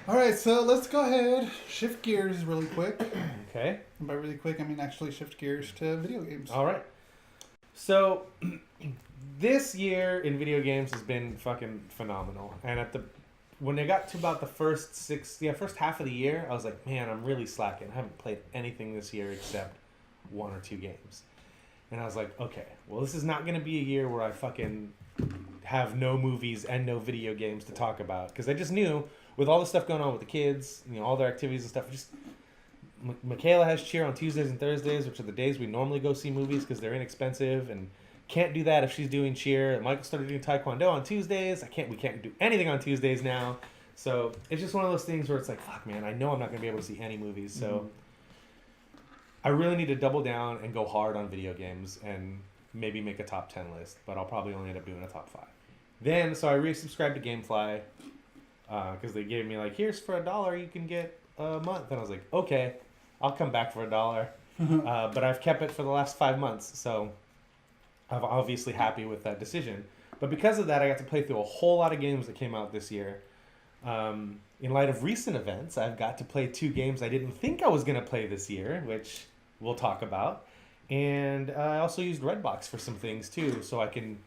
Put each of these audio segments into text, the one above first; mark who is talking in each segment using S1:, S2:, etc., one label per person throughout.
S1: All right, so let's go ahead, shift gears really quick.
S2: Okay.
S1: And by really quick, I mean actually shift gears to video games.
S2: All right. So this year in video games has been fucking phenomenal. And when I got to about the first half of the year, I was like, man, I'm really slacking. I haven't played anything this year except one or two games. And I was like, okay, well, this is not going to be a year where I fucking have no movies and no video games to talk about. Because I just knew with all the stuff going on with the kids, all their activities and stuff, just Michaela has cheer on Tuesdays and Thursdays, which are the days we normally go see movies because they're inexpensive, and can't do that if she's doing cheer. And Michael started doing Taekwondo on Tuesdays. We can't do anything on Tuesdays now. So it's just one of those things where it's like, fuck, man, I know I'm not going to be able to see any movies. So I really need to double down and go hard on video games and maybe make a top 10 list, but I'll probably only end up doing a top 5. Then, so I resubscribed to GameFly because they gave me like, here's for $1 you can get a month. And I was like, okay, I'll come back for $1. But I've kept it for the last 5 months, so I'm obviously happy with that decision. But because of that, I got to play through a whole lot of games that came out this year. In light of recent events, I've got to play 2 games I didn't think I was going to play this year, which we'll talk about. And I also used Redbox for some things too, so I can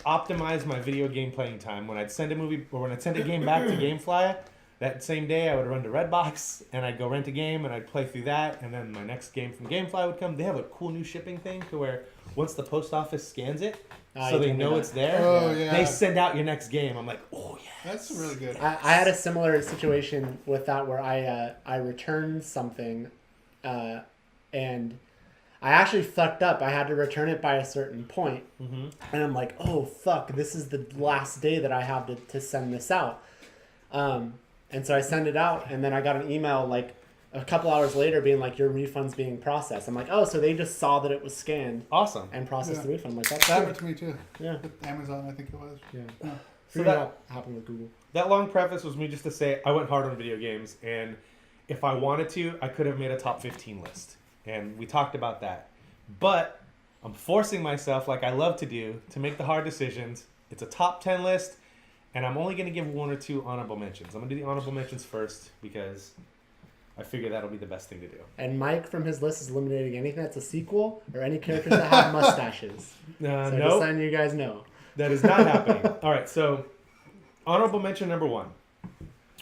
S2: optimize my video game playing time. When I'd send a game back to GameFly, that same day I would run to Redbox and I'd go rent a game and I'd play through that, and then my next game from GameFly would come. They have a cool new shipping thing to where once the post office scans it, so they know it's there, they send out your next game. I'm like, oh yeah,
S1: that's really good.
S3: I had a similar situation with that where I returned something, and I actually fucked up. I had to return it by a certain point, and I'm like, oh fuck, this is the last day that I have to send this out. And so I send it out, and then I got an email like a couple hours later being like, your refund's being processed. I'm like, oh, so they just saw that it was scanned.
S2: Awesome.
S3: And processed the refund. I'm like,
S1: that
S3: that's
S1: happened to me too.
S3: Yeah.
S1: With Amazon, I think it was.
S3: Yeah.
S2: So that
S3: happened with Google.
S2: That long preface was me just to say I went hard on video games, and if I wanted to, I could have made a top 15 list. And we talked about that. But I'm forcing myself, like I love to do, to make the hard decisions. It's a top 10 list. And I'm only going to give 1 or 2 honorable mentions. I'm going to do the honorable mentions first because I figure that'll be the best thing to do.
S3: And Mike, from his list, is eliminating anything that's a sequel or any characters that have mustaches. So
S2: no.
S3: just letting you guys know.
S2: That is not happening. All right, so honorable mention number 1,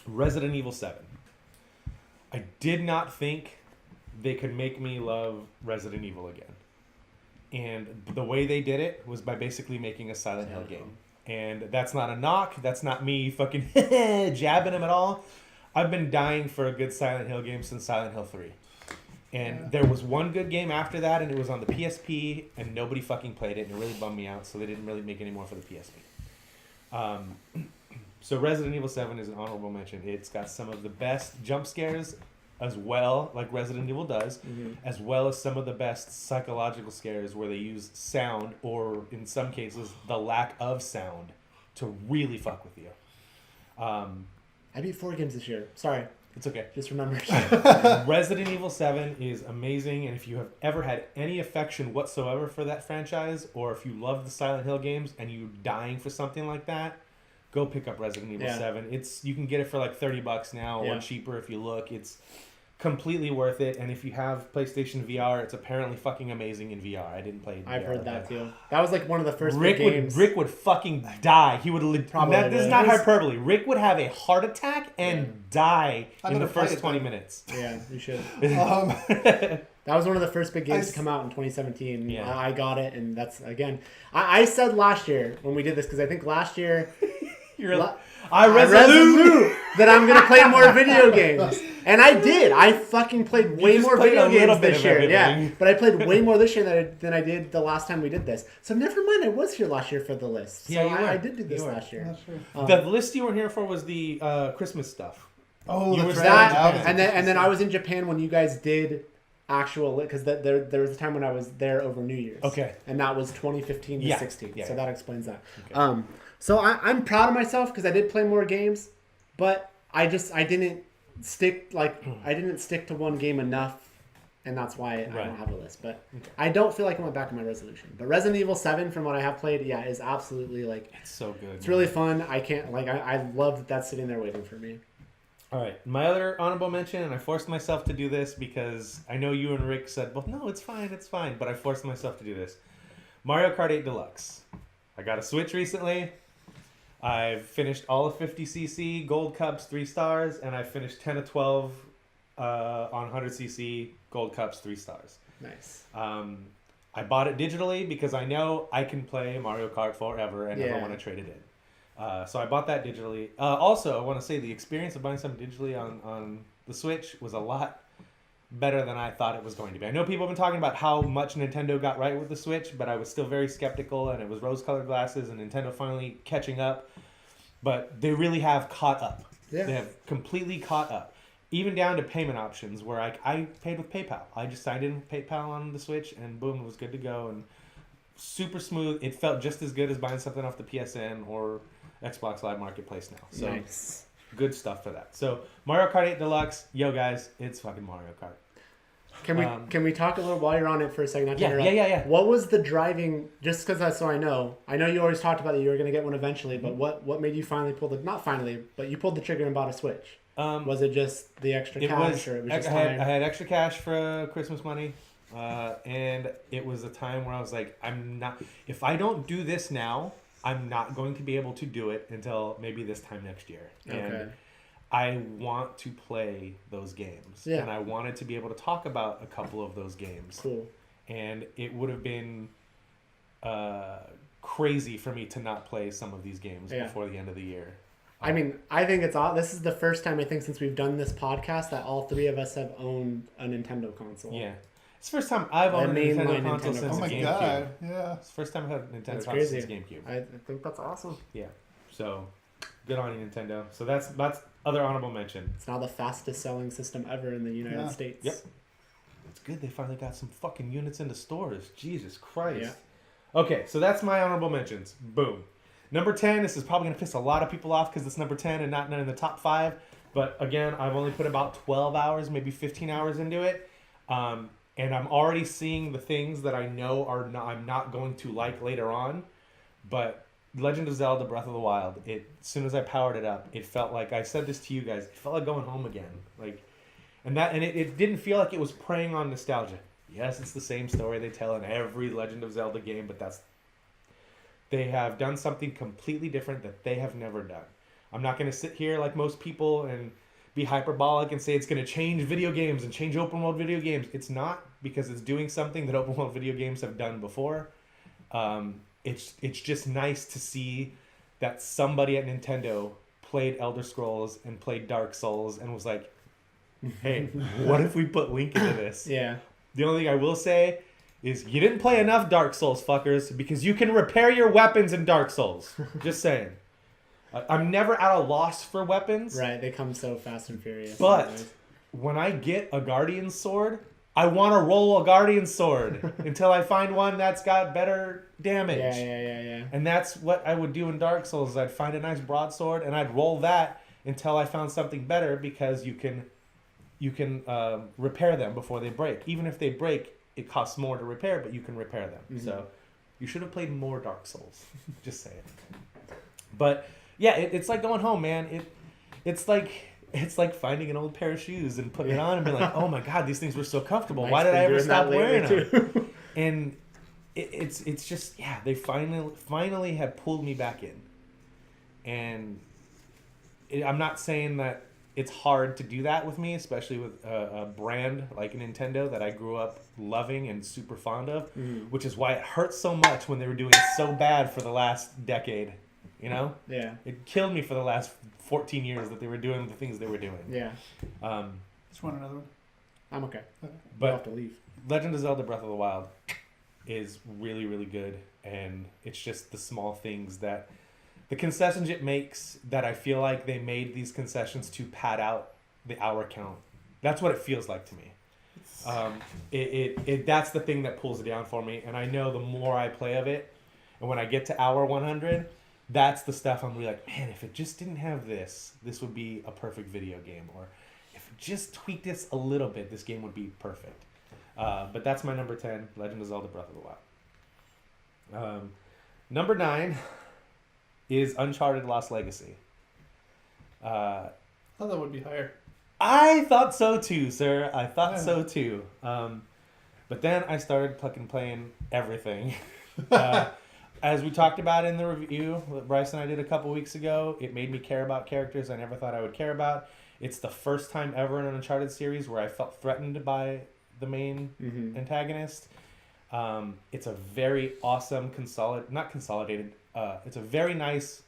S2: Resident Evil 7. I did not think they could make me love Resident Evil again. And the way they did it was by basically making a Silent Hill game. And that's not a knock. That's not me fucking jabbing him at all. I've been dying for a good Silent Hill game since Silent Hill 3. And there was one good game after that, and it was on the PSP, and nobody fucking played it, and it really bummed me out, so they didn't really make any more for the PSP. So Resident Evil 7 is an honorable mention. It's got some of the best jump scares as well, like Resident Evil does, as well as some of the best psychological scares where they use sound, or in some cases, the lack of sound, to really fuck with you.
S3: I beat 4 games this year. Sorry.
S2: It's okay.
S3: Just remember.
S2: Resident Evil 7 is amazing, and if you have ever had any affection whatsoever for that franchise, or if you love the Silent Hill games and you're dying for something like that, go pick up Resident Evil 7. You can get it for like $30 now, or cheaper if you look. It's completely worth it, and if you have PlayStation VR, it's apparently fucking amazing in VR. I didn't play it in VR.
S3: I've heard that too. That was like one of the first
S2: games. Rick would fucking die. He would this is not hyperbole. Rick would have a heart attack and die in the first 20 minutes.
S3: Yeah, you should. That was one of the first big games to come out in 2017. Yeah. I got it, and that's, again, I said last year when we did this, because I think last year I resolute that I'm going to play more video games. And I did. I fucking played way more video games this year. Yeah, but I played way more this year than I did the last time we did this. So never mind, I was here last year for the list. So yeah, I did do this last year.
S2: The list you were here for was the Christmas stuff.
S3: Oh, that's right. And then I was in Japan when you guys did actual, because there was a time when I was there over New Year's.
S2: Okay.
S3: And that was 2015 to 16.
S2: Yeah,
S3: so that explains that. Okay. So I'm proud of myself because I did play more games, but I didn't stick to one game enough, and that's why I don't have a list. But I don't feel like I went back on my resolution. But Resident Evil 7, from what I have played, is absolutely, like,
S2: it's so good.
S3: It's really fun. I can't, like, I love that that's sitting there waiting for me.
S2: All right, my other honorable mention, and I forced myself to do this because I know you and Rick said, well, no, it's fine, but I forced myself to do this. Mario Kart 8 Deluxe. I got a Switch recently. I've finished all of 50cc, Gold Cups, 3 stars, and I finished 10 of 12 on 100cc, Gold Cups, 3 stars.
S3: Nice.
S2: I bought it digitally because I know I can play Mario Kart forever and never want to trade it in. So I bought that digitally. Also, I want to say the experience of buying something digitally on the Switch was a lot better than I thought it was going to be. I know people have been talking about how much Nintendo got right with the Switch, but I was still very skeptical, and it was rose-colored glasses and Nintendo finally catching up. But they really have caught up. Yeah. They have completely caught up. Even down to payment options where I paid with PayPal. I just signed in with PayPal on the Switch, and boom, it was good to go. And super smooth. It felt just as good as buying something off the PSN or Xbox Live Marketplace now. So nice. Good stuff for that. So Mario Kart 8 Deluxe, yo guys, it's fucking Mario Kart.
S3: Can we talk a little while you're on it for a second?
S2: Yeah.
S3: What was the driving? Just because I know you always talked about that you were going to get one eventually, but what made you finally pull the you pulled the trigger and bought a Switch? Was it just the extra cash, or it was just time?
S2: I had extra cash for Christmas money, and it was a time where I was like, if I don't do this now, I'm not going to be able to do it until maybe this time next year.
S3: Okay.
S2: And I want to play those games. Yeah. And I wanted to be able to talk about a couple of those games.
S3: Cool.
S2: And it would have been crazy for me to not play some of these games before the end of the year.
S3: I mean, I think this is the first time I think since we've done this podcast that all three of us have owned a Nintendo console.
S2: Yeah. It's the first time I've owned a Nintendo console since GameCube.
S1: God, yeah.
S2: It's the first time I've had a Nintendo console since GameCube.
S3: I think that's awesome.
S2: Yeah. So, good on you, Nintendo. So that's other honorable mention.
S3: It's now the fastest selling system ever in the United States.
S2: Yep. It's good they finally got some fucking units into stores. Jesus Christ. Yeah. Okay, so that's my honorable mentions. Boom. Number 10, this is probably going to piss a lot of people off because it's number 10 and not in the top 5. But again, I've only put about 12 hours, maybe 15 hours into it. And I'm already seeing the things that I know I'm not going to like later on. But Legend of Zelda Breath of the Wild, as soon as I powered it up, it felt like, I said this to you guys, it felt like going home again. And it didn't feel like it was preying on nostalgia. Yes, it's the same story they tell in every Legend of Zelda game, but they have done something completely different that they have never done. I'm not going to sit here like most people and be hyperbolic and say it's going to change video games and change open world video games. It's not, because it's doing something that open world video games have done before. It's just nice to see that somebody at Nintendo played Elder Scrolls and played Dark Souls and was like, hey, what if we put Link into this?
S3: Yeah.
S2: The only thing I will say is you didn't play enough Dark Souls, fuckers, because you can repair your weapons in Dark Souls. Just saying. I'm never at a loss for weapons.
S3: Right, they come so fast and furious.
S2: But when I get a Guardian sword, I want to roll a Guardian sword until I find one that's got better damage.
S3: Yeah.
S2: And that's what I would do in Dark Souls. I'd find a nice broadsword and I'd roll that until I found something better, because you can repair them before they break. Even if they break, it costs more to repair, but you can repair them. Mm-hmm. So you should have played more Dark Souls. Just saying. But yeah, it's like going home, man. It's like finding an old pair of shoes and putting it on and being like, oh my God, these things were so comfortable. Why did I ever stop wearing them? And it's just, yeah, they finally have pulled me back in. And I'm not saying that it's hard to do that with me, especially with a brand like Nintendo that I grew up loving and super fond of, which is why it hurts so much when they were doing so bad for the last decade. You know?
S3: Yeah.
S2: It killed me for the last 14 years that they were doing the things they were doing.
S3: Yeah.
S1: Just want another one?
S3: I'm okay.
S2: But
S3: I'll have to leave.
S2: Legend of Zelda Breath of the Wild is really, really good. And it's just the small things that the concessions it makes that I feel like they made these concessions to pad out the hour count. That's what it feels like to me. That's the thing that pulls it down for me. And I know the more I play of it, and when I get to hour 100, that's the stuff I'm really like, man, if it just didn't have this would be a perfect video game. Or if it just tweaked this a little bit, this game would be perfect. But that's my number 10, Legend of Zelda Breath of the Wild. Number 9 is Uncharted Lost Legacy.
S1: thought that would be higher.
S2: I thought so too, sir. I thought so too. But then I started fucking playing everything. As we talked about in the review that Bryce and I did a couple weeks ago, it made me care about characters I never thought I would care about. It's the first time ever in an Uncharted series where I felt threatened by the main antagonist. It's a very awesome it's a very nice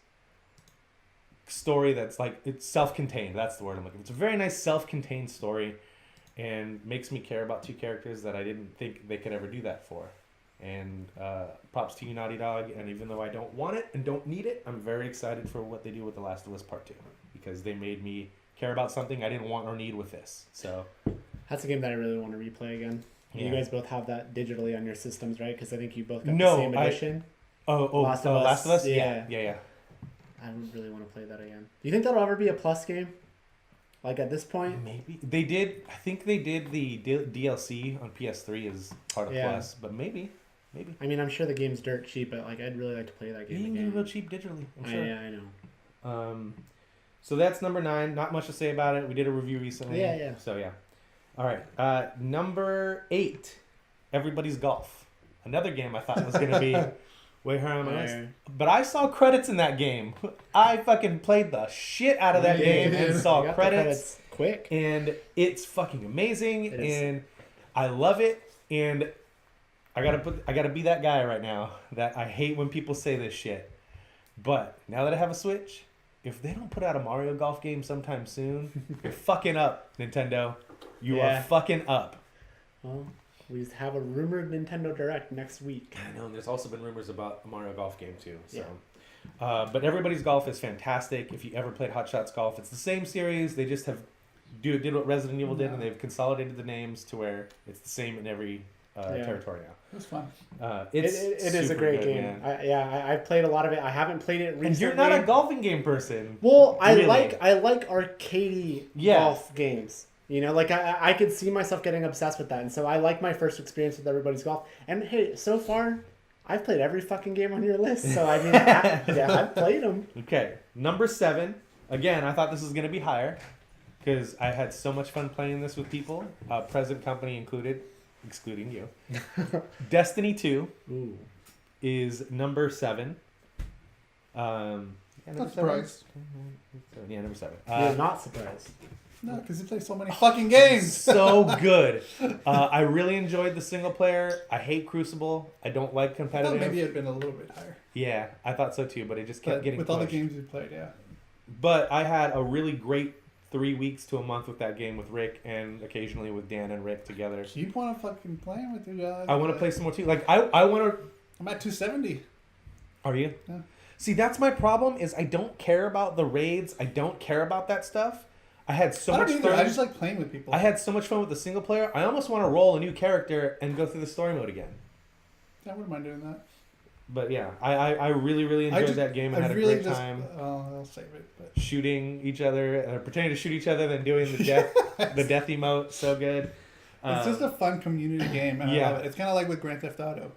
S2: story that's like, it's self-contained. That's the word I'm looking for. It's a very nice self-contained story and makes me care about two characters that I didn't think they could ever do that for. And props to you, Naughty Dog. And even though I don't want it and don't need it, I'm very excited for what they do with The Last of Us Part 2. Because they made me care about something I didn't want or need with this. So
S3: that's a game that I really want to replay again.
S2: Yeah.
S3: You guys both have that digitally on your systems, right? Because I think you both got the same edition.
S2: Last of Us? Yeah.
S3: I would really want to play that again. Do you think that'll ever be a Plus game? Like at this point?
S2: Maybe. They did, I think they did the DLC on PS3 as part of Plus, but maybe.
S3: I mean, I'm sure the game's dirt cheap, but like I'd really like to play that game again.
S2: You can get it real cheap digitally, I'm sure.
S3: Yeah, I know.
S2: So that's number 9. Not much to say about it. We did a review recently.
S3: Yeah.
S2: So yeah. All right. Number 8, Everybody's Golf. Another game I thought was going to be way higher on my list. But I saw credits in that game. I fucking played the shit out of that game and saw credits
S3: quick.
S2: And it's fucking amazing. And I love it. And I gotta be that guy right now that I hate when people say this shit. But now that I have a Switch, if they don't put out a Mario Golf game sometime soon, you're fucking up, Nintendo. You are fucking up.
S3: Well, we have a rumored Nintendo Direct next week.
S2: I know, and there's also been rumors about a Mario Golf game too. So, but Everybody's Golf is fantastic. If you ever played Hot Shots Golf, it's the same series. They just did what Resident Evil did, and they've consolidated the names to where it's the same in every territory now.
S1: It was fun.
S3: It is a great game. I've played a lot of it. I haven't played it recently.
S2: And you're not a golfing game person.
S3: Well, I like arcadey golf games. You know, like I could see myself getting obsessed with that. And so I like my first experience with Everybody's Golf. And hey, so far, I've played every fucking game on your list. So I mean, I've played them.
S2: Okay, number 7. Again, I thought this was going to be higher because I had so much fun playing this with people, present company included, excluding you. Destiny 2 is number 7.
S1: Not surprised.
S2: Yeah, number 7.
S3: You're not surprised.
S1: No, because you play so many fucking games.
S2: So good. I really enjoyed the single player. I hate Crucible. I don't like competitive.
S1: I thought maybe it had been a little bit higher.
S2: Yeah, I thought so too, but it just kept getting
S1: with
S2: pushed.
S1: all the games you played, yeah.
S2: But I had a really great 3 weeks to a month with that game with Rick, and occasionally with Dan and Rick together.
S1: You want to fucking play with you guys?
S2: I want to play some more too. Like I want to.
S1: I'm at 270.
S2: Are you?
S1: Yeah.
S2: See, that's my problem. Is I don't care about the raids. I don't care about that stuff. I had so much fun.
S1: I just like playing with people.
S2: I had so much fun with the single player. I almost want to roll a new character and go through the story mode again.
S1: I wouldn't mind doing that.
S2: But yeah, I really enjoyed that game and had a great time.
S1: I'll save it. But.
S2: Shooting each other, pretending to shoot each other, then doing the death, the death emote. So good.
S1: It's just a fun community game. And I love it. It's kind of like with Grand Theft Auto.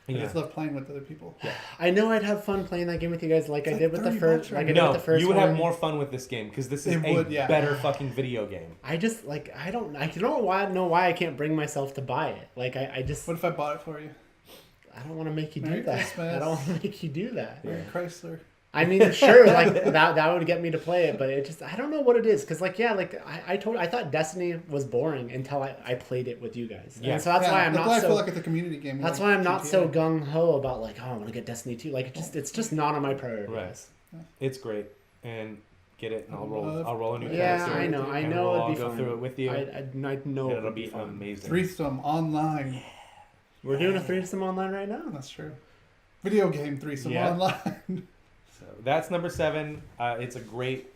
S1: I just love playing with other people.
S2: Yeah.
S3: I know I'd have fun playing that game with you guys, like I did with the first. Like I did with the first
S2: you would
S3: one.
S2: have more fun with this game because this is better fucking video game.
S3: I just like I don't know why I can't bring myself to buy it. Like I just.
S1: What if I bought it for you?
S3: I don't want to make you do that.
S1: Christmas.
S3: I don't want to make you do that.
S1: Mary Chrysler.
S3: I mean, sure, like that would get me to play it, but it just I don't know what it is because I thought Destiny was boring until I played it with you guys. Yeah. And so that's why I'm not so.
S1: I feel like it's a community game.
S3: That's why I'm not so gung ho about like I want to get Destiny 2. Like it's just not on my priority.
S2: Right. It's great and get it and I'll roll a new character.
S3: Yeah, I know
S2: and
S3: it'd
S2: I'll
S3: be
S2: go
S3: fun.
S2: through it with you.
S3: I know
S2: and it'll be amazing.
S1: Threesome online.
S2: Yeah.
S3: We're doing a threesome online right now.
S1: That's true. Video game threesome online.
S2: So that's number 7. It's a great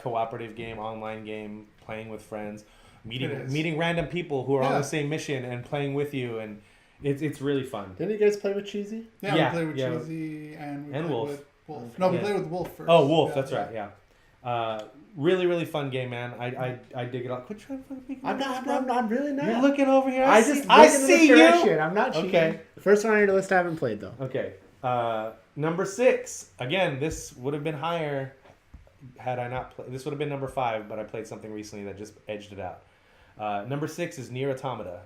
S2: cooperative game, online game, playing with friends, meeting random people who are on the same mission and playing with you, and it's really fun.
S3: Didn't you guys play with Cheesy?
S1: Yeah, we played with Cheesy and
S2: Wolf.
S1: With Wolf. No, we played with Wolf first.
S2: Oh, Wolf, that's right. Yeah. Really fun game, man. I dig it all. Quit trying to fucking make
S3: I'm really not.
S2: You're looking over here.
S3: I see you. I'm not cheating.
S2: Okay.
S3: The first one on your list I haven't played though.
S2: Okay. Number 6. Again, this would have been higher had I not played. This would have been number 5, but I played something recently that just edged it out. Number 6 is Nier Automata.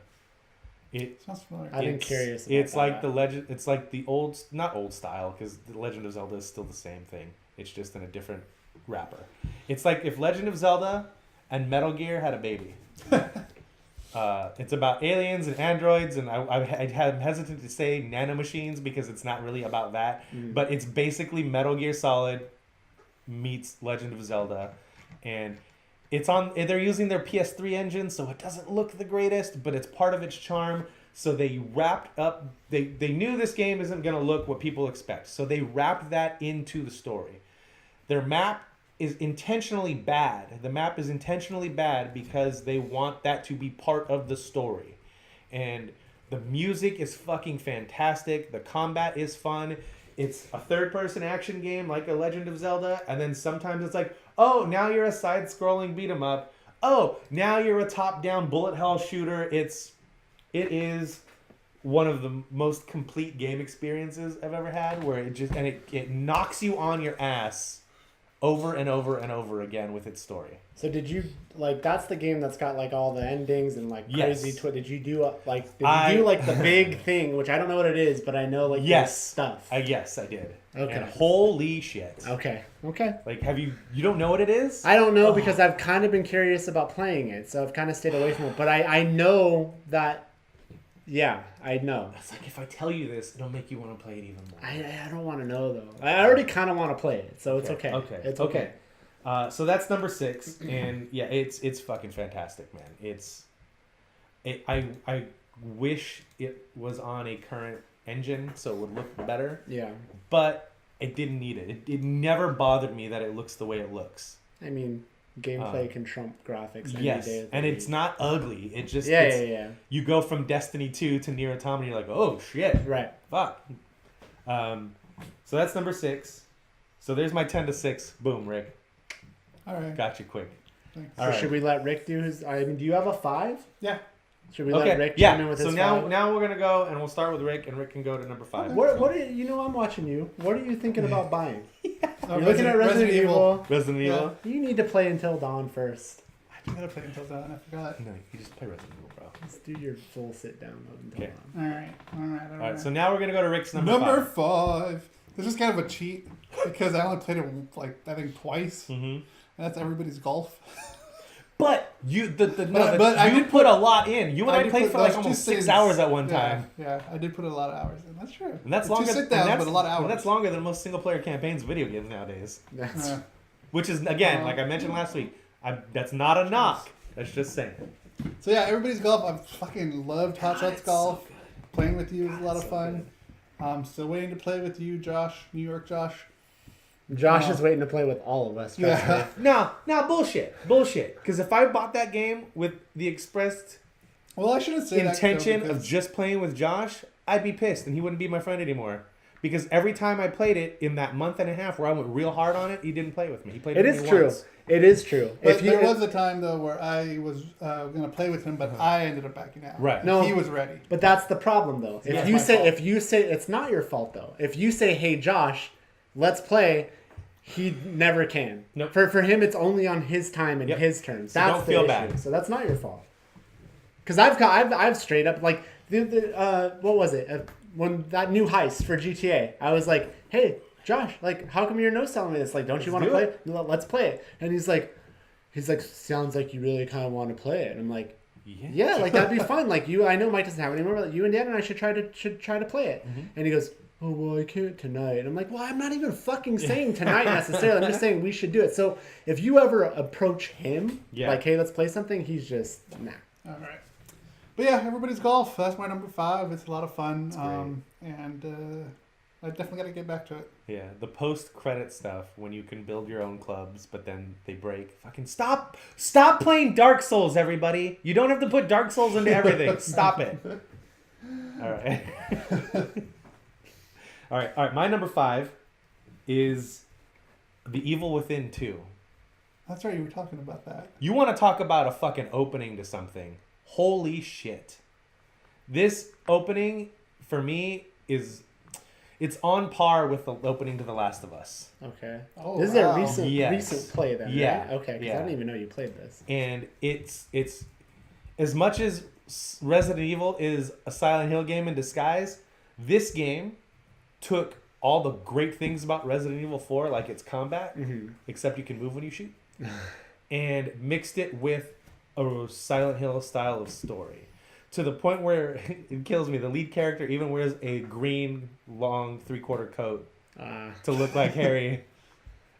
S2: It
S1: sounds familiar.
S3: I've been curious about
S2: it's
S3: that.
S2: like the legend. It's like the old, not old style, because the Legend of Zelda is still the same thing. It's just in a different wrapper. It's like if Legend of Zelda and Metal Gear had a baby. It's about aliens and androids, and I'm hesitant to say nanomachines because it's not really about that. But it's basically Metal Gear Solid meets Legend of Zelda, and they're using their PS3 engine, so it doesn't look the greatest, but it's part of its charm. So they wrapped up, they knew this game isn't going to look what people expect, so they wrapped that into the story. Their map is intentionally bad. The map is intentionally bad because they want that to be part of the story. And the music is fucking fantastic. The combat is fun. It's a third-person action game like a Legend of Zelda, and then sometimes it's like, oh, now you're a side-scrolling beat-em-up. Oh, now you're a top-down bullet hell shooter. It is one of the most complete game experiences I've ever had, where it knocks you on your ass over and over and over again with its story.
S3: So did you that's the game that's got like all the endings and like crazy did you do the big thing, which I don't know what it is, but I know like stuff.
S2: Yes, I did.
S3: Okay.
S2: And holy shit.
S3: Okay.
S2: Like you don't know what it is?
S3: I don't know because I've kind of been curious about playing it, so I've kind of stayed away from it. But I know that. Yeah, I know.
S2: It's like if I tell you this, it'll make you want to play it even more.
S3: I don't want to know though. I already kind of want to play it, so it's okay. It's okay.
S2: So that's number 6, and yeah, it's fucking fantastic, man. I wish it was on a current engine so it would look better.
S3: Yeah.
S2: But it didn't need it. It never bothered me that it looks the way it looks.
S3: I mean, gameplay can trump graphics any day.
S2: And it's not ugly. It just you go from Destiny 2 to Nier Automata, and you're like, oh shit,
S3: right?
S2: Fuck. So that's number 6. So there's my 10 to 6. Boom, Rick.
S1: All right.
S2: Got you quick.
S1: Thanks.
S3: So should we let Rick do his? I mean, do you have a 5?
S1: Yeah.
S3: Should we let Rick chime in with his 5?
S2: So now we're gonna go, and we'll start with Rick, and Rick can go to number 5.
S3: What are you I'm watching you. What are you thinking about buying? You're looking at
S1: Resident Evil.
S2: Resident Evil.
S3: You need to play Until Dawn first.
S1: I gotta play Until Dawn. I forgot.
S2: No, you just play Resident Evil, bro.
S3: Let's do your full sit down of Until Dawn.
S1: All
S2: right. So now we're gonna go to Rick's number
S1: 5. This is kind of a cheat because I only played it I think twice, and that's Everybody's Golf.
S2: But you put a lot in. You and I played for like almost 6 hours at one time.
S1: Yeah, I did put a lot of hours in. That's true.
S2: And that's longer.
S1: 2 sit-downs, but a lot of hours.
S2: And that's longer than most single player campaigns video games nowadays.
S3: That's
S2: which is again, like I mentioned last week, that's not a knock. That's just saying.
S1: So yeah, Everybody's Golf. I fucking loved Hot Shots Golf. So playing with you was a lot of fun. I'm still waiting to play with you, Josh. New York Josh.
S3: Josh is waiting to play with all of us.
S2: Yeah. No, bullshit. Because if I bought that game with the expressed
S1: I shouldn't say
S2: intention of just playing with Josh, I'd be pissed and he wouldn't be my friend anymore. Because every time I played it in that month and a half where I went real hard on it, he didn't play with me. He played with me once.
S3: It is true.
S1: But there was a time though where I was going to play with him, but I ended up backing out.
S2: Right.
S1: No, he was ready.
S3: But that's the problem though. If you say it's not your fault though. If you say, "Hey Josh, let's play," he never can.
S2: Nope.
S3: For him, it's only on his time and his terms.
S2: So
S3: that's
S2: don't feel bad.
S3: So that's not your fault. Because I've straight up like what was it when that new heist for GTA? I was like, hey Josh, like how come you're no selling me this? Like, don't you want to play it? Let's play it. And he's like, sounds like you really kind of want to play it. And I'm like, yeah, like that'd be fun. Like I know Mike doesn't have it anymore, but you and Dan and I should try to play it. And he goes, oh, well, I can't tonight. And I'm like, well, I'm not even fucking saying tonight necessarily. I'm just saying we should do it. So if you ever approach him, like, hey, let's play something, he's just, nah.
S1: All right. But yeah, Everybody's Golf. That's my number 5. It's a lot of fun. And I definitely got to get back to it.
S2: Yeah, the post-credit stuff when you can build your own clubs, but then they break. Fucking stop playing Dark Souls, everybody. You don't have to put Dark Souls into everything. Stop it. All right. All right. My number 5 is The Evil Within 2.
S1: That's right. You were talking about that.
S2: You want to talk about a fucking opening to something. Holy shit. This opening, for me, It's on par with the opening to The Last of Us.
S3: Okay.
S1: Oh,
S3: this is a recent play then,
S2: Yeah.
S3: right? Okay, because I didn't even know you played this.
S2: And it's as much as Resident Evil is a Silent Hill game in disguise, this game took all the great things about Resident Evil 4, like its combat, except you can move when you shoot, and mixed it with a Silent Hill style of story. To the point where it kills me. The lead character even wears a green, long, 3/4 coat to look like Harry.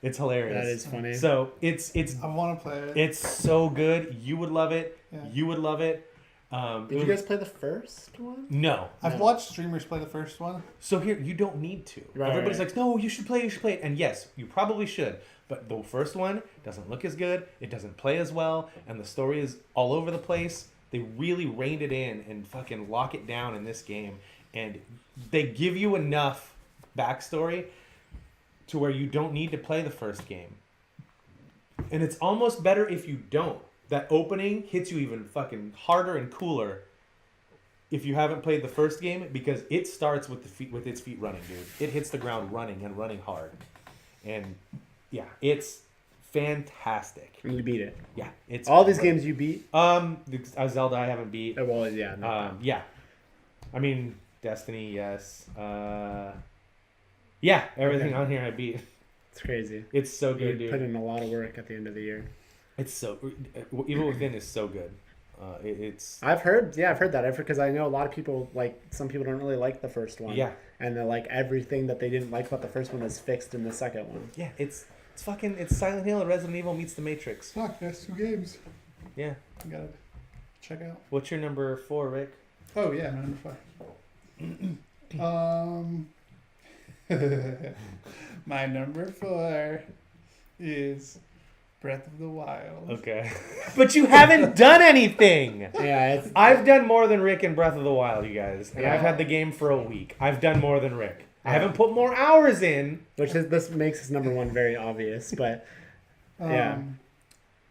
S2: It's hilarious.
S3: That is funny.
S2: So it's.
S1: I want to play it.
S2: It's so good. You would love it.
S1: Yeah.
S2: You would love it.
S3: Did you guys play the first one?
S2: No.
S1: I've watched streamers play the first one.
S2: So here, you don't need to. Everybody's like, no, you should play it. And yes, you probably should. But the first one doesn't look as good. It doesn't play as well. And the story is all over the place. They really reined it in and fucking lock it down in this game. And they give you enough backstory to where you don't need to play the first game. And it's almost better if you don't. That opening hits you even fucking harder and cooler if you haven't played the first game, because it starts with its feet running, dude. It hits the ground running and running hard. And yeah, it's fantastic.
S3: And you beat it.
S2: Yeah, it's
S3: all these games you beat.
S2: Zelda I haven't beat.
S3: Well, yeah.
S2: Yeah, I mean Destiny, yes. Yeah, everything on here I beat.
S3: It's crazy.
S2: It's so good, dude.
S3: Put in a lot of work at the end of the year.
S2: It's so Evil Within is so good. It's.
S3: I've heard that because I know a lot of people some people don't really like the first one.
S2: Yeah.
S3: And they're like everything that they didn't like about the first one is fixed in the second one.
S2: Yeah, it's Silent Hill and Resident Evil meets The Matrix.
S1: Fuck, that's 2 games.
S2: Yeah.
S1: You gotta check out.
S2: What's your number 4, Rick?
S1: Oh yeah, my number 5. My number 4 is Breath of the Wild.
S2: Okay. But you haven't done anything!
S3: Yeah,
S2: I've done more than Rick in Breath of the Wild, you guys. And I've had the game for a week. I've done more than Rick. I haven't put more hours in.
S3: This makes his number 1 very obvious, but yeah.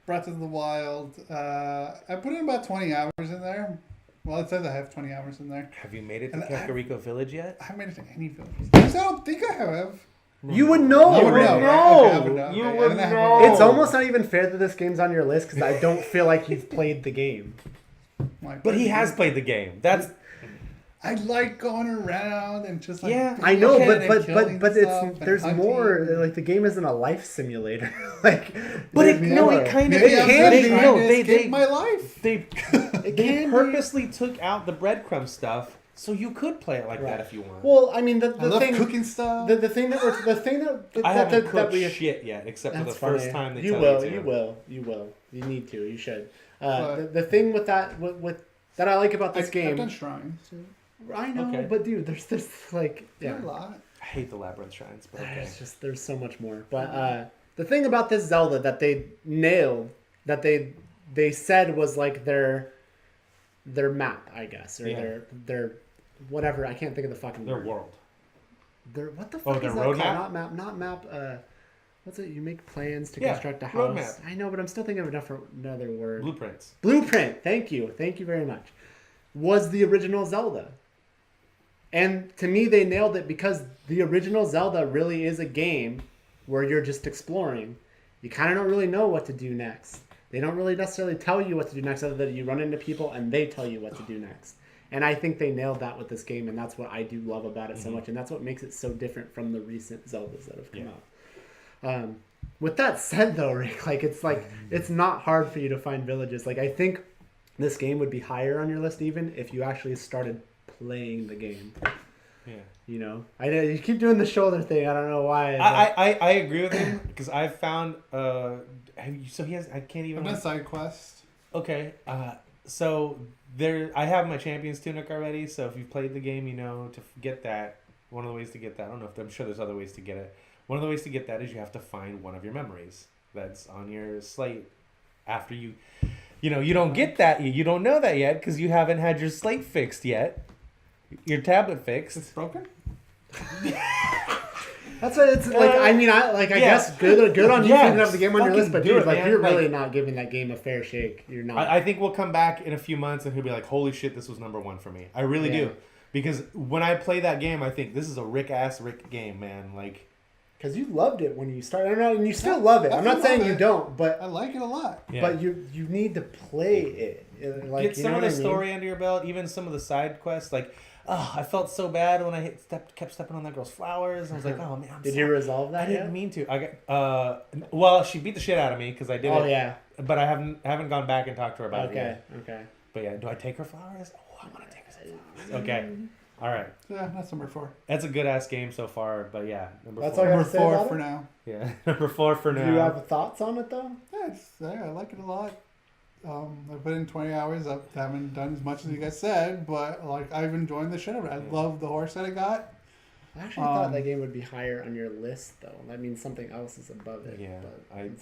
S1: Breath of the Wild. I put in about 20 hours in there. Well, it says I have 20 hours in there.
S2: Have you made it to Kakariko Village yet?
S1: I haven't made it to any villages. I don't think I have.
S3: You would know.
S2: You would know. You would know.
S3: It's almost not even fair that this game's on your list because I don't feel like you've played the game.
S2: But he has played the game.
S1: I like going around and just like
S3: I know, but there's more. Like the game isn't a life simulator.
S2: It kind of
S1: is. My life.
S2: They purposely took out the breadcrumb stuff so you could play it like that if you want.
S3: Well, I mean,
S1: I love cooking stuff.
S3: The thing that
S2: I haven't cooked shit yet, except for the first time they tell you to.
S3: You will. You need to. You should. The thing with that that I like about this game.
S1: I've done shrines.
S3: I know, but dude, there's
S1: a lot.
S2: I hate the labyrinth shrines, but okay.
S3: There's so much more. But the thing about this Zelda that they nailed, that they said was like their map, I guess, or their whatever. I can't think of the fucking
S2: their
S3: word.
S2: world.
S3: What the fuck
S2: their
S3: is that called?
S2: roadmap?
S3: Not map. What's it? You make plans to construct a house.
S2: Roadmap.
S3: I know, but I'm still thinking of another word.
S2: Blueprints.
S3: Blueprint. Thank you very much. Was the original Zelda. And to me, they nailed it because the original Zelda really is a game where you're just exploring. You kind of don't really know what to do next. They don't really necessarily tell you what to do next, other than you run into people and they tell you what to do next. And I think they nailed that with this game, and that's what I do love about it so much, and that's what makes it so different from the recent Zeldas that have come out. With that said, though, Rick, it's not hard for you to find villages. I think this game would be higher on your list even if you actually started playing the game.
S2: Yeah.
S3: You know, you keep doing the shoulder thing. I don't know why.
S2: I agree with him because I've found. So he has. I can't even.
S1: I've done side quest.
S2: Okay. So there, I have my Champions tunic already. So if you've played the game, you know to get that. One of the ways to get that. I don't know if I'm sure there's other ways to get it. One of the ways to get that is you have to find one of your memories that's on your slate after you. You know, you don't get that. You don't know that yet because you haven't had your slate fixed yet. Your tablet fixed.
S1: It's broken?
S3: That's what it's like. I mean, I guess good on you thinking of the game on your list, but dude, you're really not giving that game a fair shake. You're not.
S2: I think we'll come back in a few months and he'll be like, "Holy shit, this was number 1 for me." I really do, Because when I play that game, I think this is a Rick game, man. Like,
S3: because you loved it when you started, and you still love it. I'm not saying you don't, but
S1: I like it a lot.
S3: Yeah. But you need to play it. Like,
S2: get some of the story under your belt, even some of the side quests. Like, oh, I felt so bad when I kept stepping on that girl's flowers. I was like, oh man,
S3: Did you resolve that?
S2: I didn't mean to. I got well, she beat the shit out of me because I did it.
S3: Oh yeah.
S2: But I haven't gone back and talked to her about it yet.
S3: Okay.
S2: But yeah, do I take her flowers? Oh, I want to take her some flowers. Okay. All right.
S1: Yeah, that's number 4.
S2: That's a good ass game so far, but yeah,
S3: that's
S2: 4.
S3: all
S1: Number 4 for now.
S2: Yeah, number 4 for now.
S3: Do you have thoughts on it though?
S1: Yeah, I like it a lot. I put in 20 hours. I haven't done as much as you guys said, but like I've enjoyed the shit of it. I love the horse that I got.
S3: I actually thought that game would be higher on your list though. That means something else is above it.
S2: Yeah,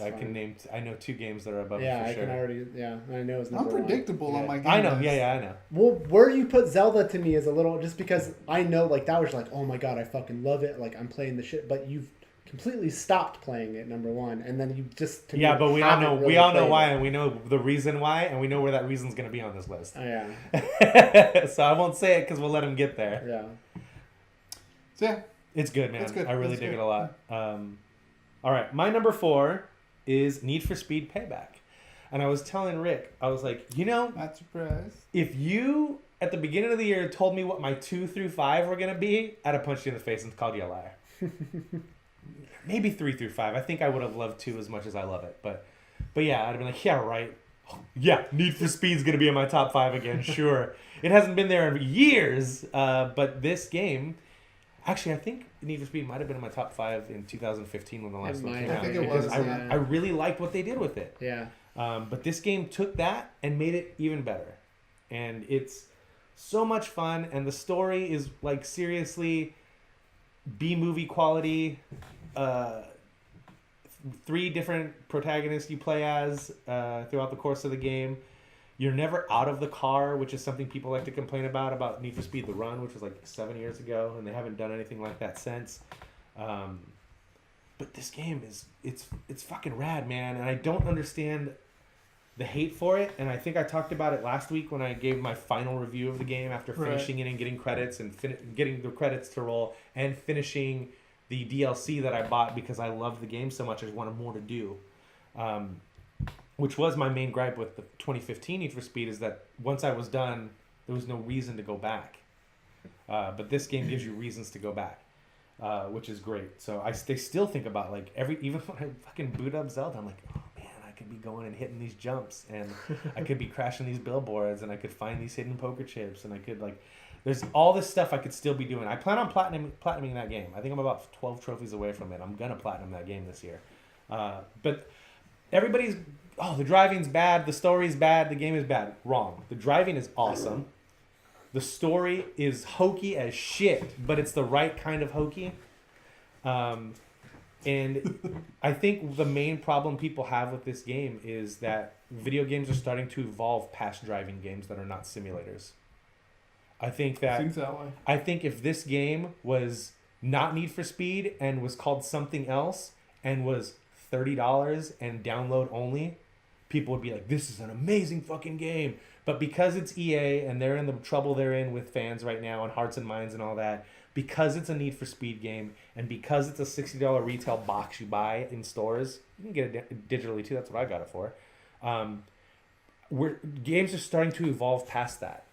S2: I can name. I know 2 games that are above it for sure.
S3: I can already. Yeah, I know it's number
S1: unpredictable
S3: 1.
S1: on my game.
S2: I know.
S1: List.
S2: Yeah, I know.
S3: Well, where you put Zelda to me is a little just because I know like that was like, oh my god, I fucking love it. Like I'm playing the shit, but you've completely stopped playing it, number 1, and then you just
S2: but we all know why, and we know the reason why, and we know where that reason's going to be on this list.
S3: Oh, yeah.
S2: So I won't say it because we'll let him get there.
S3: Yeah.
S1: So yeah,
S2: it's good, man.
S1: It's good.
S2: I really
S1: It's
S2: dig
S1: good.
S2: it a lot. All right, my number 4 is Need for Speed Payback, and I was telling Rick, I was like,
S1: not surprised.
S2: if you at the beginning of the year told me what my 2 through 5 were going to be, I'd have punched you in the face and called you a liar. Maybe 3 through 5. I think I would have loved 2 as much as I love it. But yeah, I'd have been like, yeah, right. Yeah, Need for Speed's going to be in my top 5 again, sure. It hasn't been there in years, but this game... Actually, I think Need for Speed might have been in my top 5 in 2015 when the last one came out.
S1: I think it was,
S2: I really liked what they did with it.
S3: Yeah.
S2: But this game took that and made it even better. And it's so much fun, and the story is, like, seriously B-movie quality. 3 different protagonists you play as throughout the course of the game. You're never out of the car, which is something people like to complain about Need for Speed The Run, which was like 7 years ago, and they haven't done anything like that since. But this game it's fucking rad, man, and I don't understand the hate for it. And I think I talked about it last week when I gave my final review of the game after finishing it and getting credits and getting the credits to roll and finishing the DLC that I bought because I love the game so much. I just wanted more to do. Which was my main gripe with the 2015 Need for Speed, is that once I was done, there was no reason to go back. But this game gives you reasons to go back, which is great. So they still think about, like, even when I fucking boot up Zelda, I'm like, oh man, I could be going and hitting these jumps, and I could be crashing these billboards, and I could find these hidden poker chips, and I could, like, there's all this stuff I could still be doing. I plan on platinuming that game. I think I'm about 12 trophies away from it. I'm gonna platinum that game this year. But everybody's... Oh, the driving's bad, the story's bad, the game is bad. Wrong. The driving is awesome. The story is hokey as shit, but it's the right kind of hokey. And I think the main problem people have with this game is that video games are starting to evolve past driving games that are not simulators. I think if this game was not Need for Speed and was called something else and was $30 and download only, people would be like, this is an amazing fucking game. But because it's EA and they're in the trouble they're in with fans right now and hearts and minds and all that, because it's a Need for Speed game and because it's a $60 retail box you buy in stores, you can get it digitally too. That's what I got it for. Games are starting to evolve past that.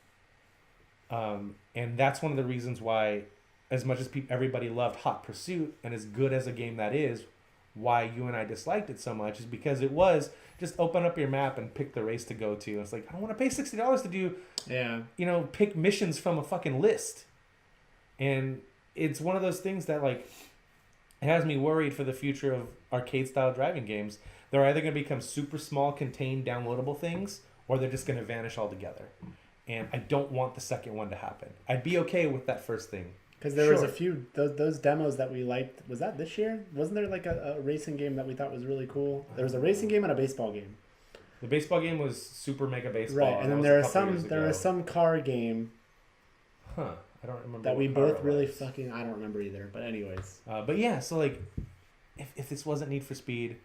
S2: And that's one of the reasons why, as much as everybody loved Hot Pursuit and as good as a game that is, why you and I disliked it so much is because it was just open up your map and pick the race to go to. It's like, I don't want to pay $60 to do, pick missions from a fucking list. And it's one of those things that, like, it has me worried for the future of arcade-style driving games. They're either going to become super small, contained, downloadable things, or they're just going to vanish altogether. And I don't want the second one to happen. I'd be okay with that first thing.
S3: Because there was a few, those demos that we liked. Was that this year? Wasn't there like a racing game that we thought was really cool? There was a racing game and a baseball game.
S2: The baseball game was Super Mega Baseball.
S3: Right, and then there was some car game.
S2: Huh. I don't remember.
S3: That we both really fucking... I don't remember either. But anyways.
S2: But yeah, so like, if this wasn't Need for Speed,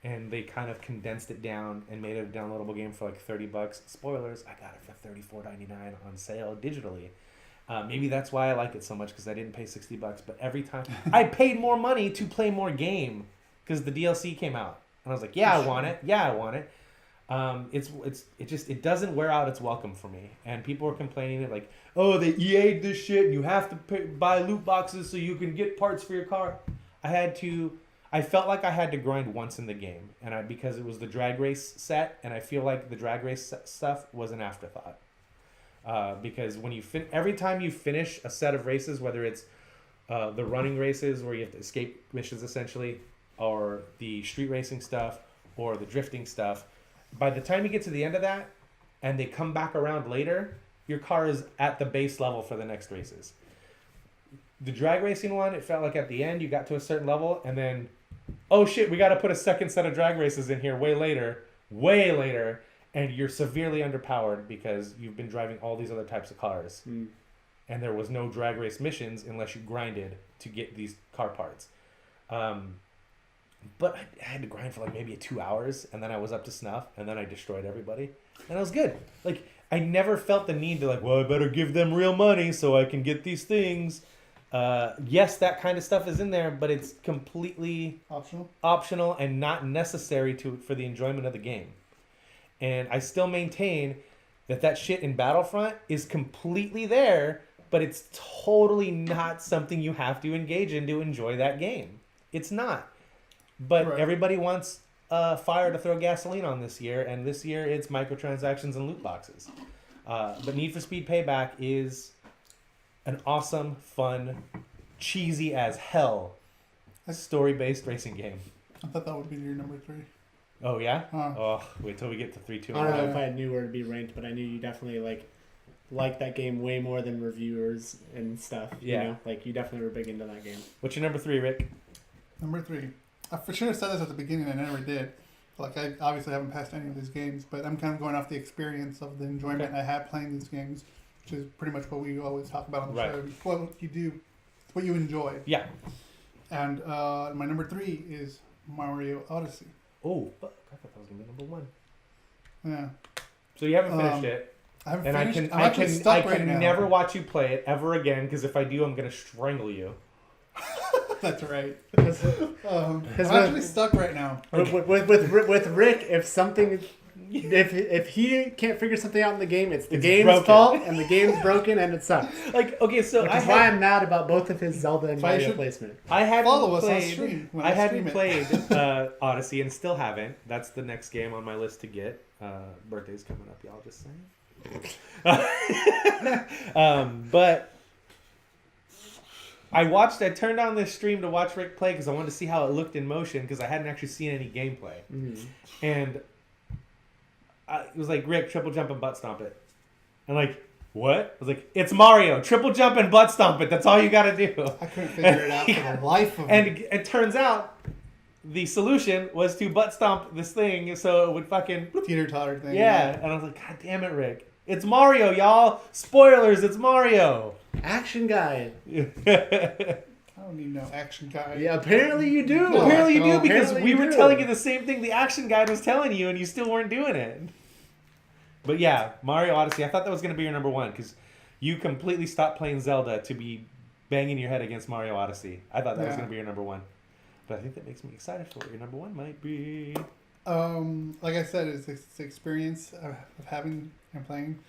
S2: and they kind of condensed it down and made it a downloadable game for like $30, spoilers, I got it for $34.99 on sale digitally. Maybe that's why I like it so much, because I didn't pay $60. But every time I paid more money to play more game because the DLC came out, and I was like, yeah, I want it. Yeah, I want it. It doesn't wear out its welcome for me. And people are complaining that like, oh, they EA'd this shit, and you have to buy loot boxes so you can get parts for your car. I felt like I had to grind once in the game, and because it was the drag race set, and I feel like the drag race stuff was an afterthought. Because when every time you finish a set of races, whether it's the running races where you have to escape missions essentially, or the street racing stuff, or the drifting stuff, by the time you get to the end of that, and they come back around later, your car is at the base level for the next races. The drag racing one, it felt like at the end you got to a certain level, and then, oh shit, we got to put a second set of drag races in here way later, and you're severely underpowered because you've been driving all these other types of cars. And there was no drag race missions unless you grinded to get these car parts. But I had to grind for like maybe 2 hours, and then I was up to snuff, and then I destroyed everybody, and I was good. Like, I never felt the need to like, well, I better give them real money so I can get these things. Yes, that kind of stuff is in there, but it's completely optional and not necessary for the enjoyment of the game. And I still maintain that shit in Battlefront is completely there, but it's totally not something you have to engage in to enjoy that game. It's not. But everybody wants fire to throw gasoline on this year, and this year it's microtransactions and loot boxes. But Need for Speed Payback is an awesome, fun, cheesy as hell story-based racing game.
S1: I thought that would be your number 3.
S2: Oh, yeah? Oh, wait till we get to 3, 2, and
S3: I don't know if I knew where to be ranked, but I knew you definitely like that game way more than reviewers and stuff.
S2: Yeah.
S3: You know? Like, you definitely were big into that game.
S2: What's your number 3, Rick?
S1: Number 3. I for sure said this at the beginning, and I never did. Like, I obviously haven't passed any of these games, but I'm kind of going off the experience of the enjoyment I had playing these games, which is pretty much what we always talk about on the show. What you do, it's what you enjoy.
S2: Yeah.
S1: And my number 3 is Mario Odyssey.
S2: Oh, fuck. I thought that was going to be number 1.
S1: Yeah.
S2: So you haven't finished it.
S1: I haven't
S2: and
S1: finished.
S2: I can never watch you play it ever again, because if I do, I'm going to strangle you.
S1: That's right. I'm actually stuck right now.
S3: With Rick, if he can't figure something out in the game, it's game's
S2: broken.
S3: fault, and the game's broken, and it sucks.
S2: Like, okay, so
S3: Which is why I'm mad about both of his Zelda and Mario placement.
S1: I hadn't
S2: played Odyssey and still haven't. That's the next game on my list to get. Birthday's coming up, y'all, just saying. But I turned on this stream to watch Rick play because I wanted to see how it looked in motion, because I hadn't actually seen any gameplay. Mm-hmm. And it was like, Rick, triple jump and butt stomp it. And like, what? I was like, it's Mario. Triple jump and butt stomp it. That's all you got to do.
S1: I couldn't figure it out for the life of me.
S2: And it turns out the solution was to butt stomp this thing so it would fucking
S1: teeter-totter thing.
S2: Yeah. And I was like, God damn it, Rick. It's Mario, y'all. Spoilers, it's Mario.
S3: Action guide.
S1: I don't need no action guide.
S3: Yeah, apparently you do.
S2: No, apparently you do, because we were telling you the same thing the action guide was telling you, and you still weren't doing it. But yeah, Mario Odyssey, I thought that was going to be your number 1, because you completely stopped playing Zelda to be banging your head against Mario Odyssey. I thought that was going to be your number 1. But I think that makes me excited for what your number 1 might be.
S1: Like I said, it's the experience of having and playing.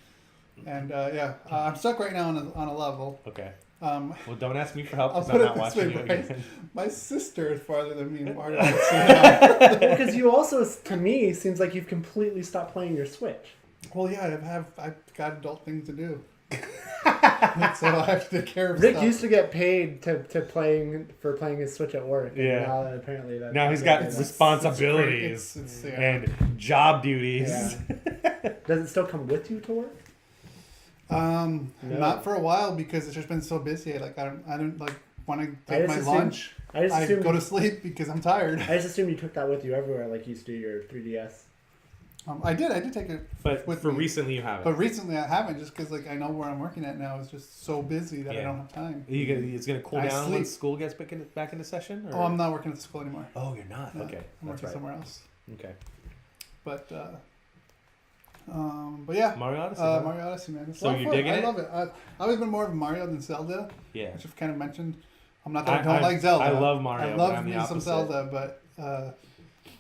S1: And I'm stuck right now on a level.
S2: Okay. Well, don't ask me for help because I'm not watching you again.
S1: My sister is farther than me in Mario Odyssey.
S3: Because you also, to me, seems like you've completely stopped playing your Switch.
S1: Well, yeah, I've got adult things to do. So I have to take care of
S3: Rick
S1: stuff.
S3: used to get paid for playing his Switch at work.
S2: Yeah.
S3: Now apparently
S2: now he's got responsibilities and job duties.
S3: Yeah. Does it still come with you to work?
S1: No. Not for a while, because it's just been so busy. Like I don't like when I take my lunch. I go to sleep because I'm tired.
S3: I just assume you took that with you everywhere, like you used to do your 3DS.
S1: I did take it.
S2: But with me. Recently you haven't.
S1: But recently I haven't, just because like I know where I'm working at now is just so busy that I don't have time.
S2: It's gonna cool down when school gets back into session. Or?
S1: Oh, I'm not working at school anymore.
S2: Oh, you're not. No, okay,
S1: I'm working somewhere else.
S2: Okay.
S1: But But yeah,
S2: Mario Odyssey.
S1: Mario Odyssey, man. It's
S2: So you're digging it?
S1: I love it. I've always been more of a Mario than Zelda.
S2: Yeah.
S1: Which I've kind of mentioned. I'm not that I don't like Zelda.
S2: I love Mario.
S1: I love me some Zelda, but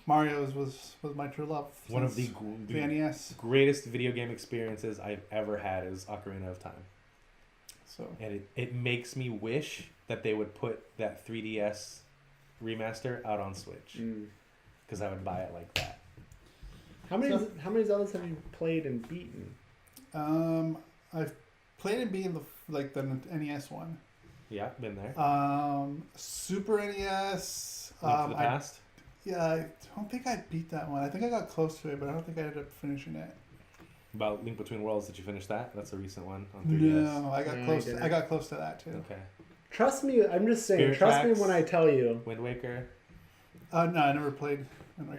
S1: Mario was my true love.
S2: One of the
S1: NES.
S2: greatest video game experiences I've ever had is Ocarina of Time.
S1: So.
S2: And it makes me wish that they would put that 3DS remaster out on Switch. Because I would buy it like that.
S3: How many Zeldas have you played and beaten?
S1: I've played and beaten the NES one.
S2: Yeah, been there.
S1: Super NES.
S2: Link to the Past?
S1: I don't think I beat that one. I think I got close to it, but I don't think I ended up finishing it.
S2: About Link Between Worlds, did you finish that? That's a recent one on 3DS.
S1: No, I got close. I got close to that too.
S2: Okay.
S3: Trust me, I'm just saying.
S2: Spirit
S3: Trust
S2: Tracks,
S3: me when I tell you.
S2: Wind Waker.
S1: No, I never played.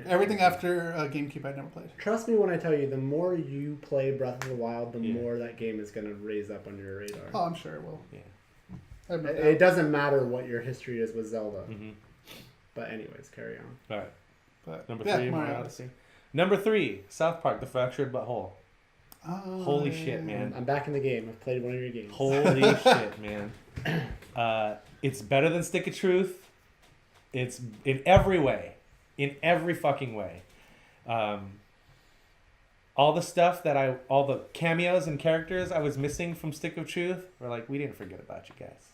S1: Everything after GameCube, I never played.
S3: Trust me when I tell you, the more you play Breath of the Wild, the more that game is going to raise up on your radar.
S1: Oh, I'm sure it will.
S2: Yeah.
S3: It doesn't matter what your history is with Zelda.
S2: Mm-hmm.
S3: But anyways, carry on.
S2: All right.
S1: But,
S2: Number 3, Mario Odyssey. Number 3, South Park: The Fractured But Whole. Holy shit, man.
S3: I'm back in the game. I've played one of your games.
S2: Holy shit, man. It's better than Stick of Truth. It's in every way. In every fucking way. All the stuff all the cameos and characters I was missing from Stick of Truth were like, we didn't forget about you guys.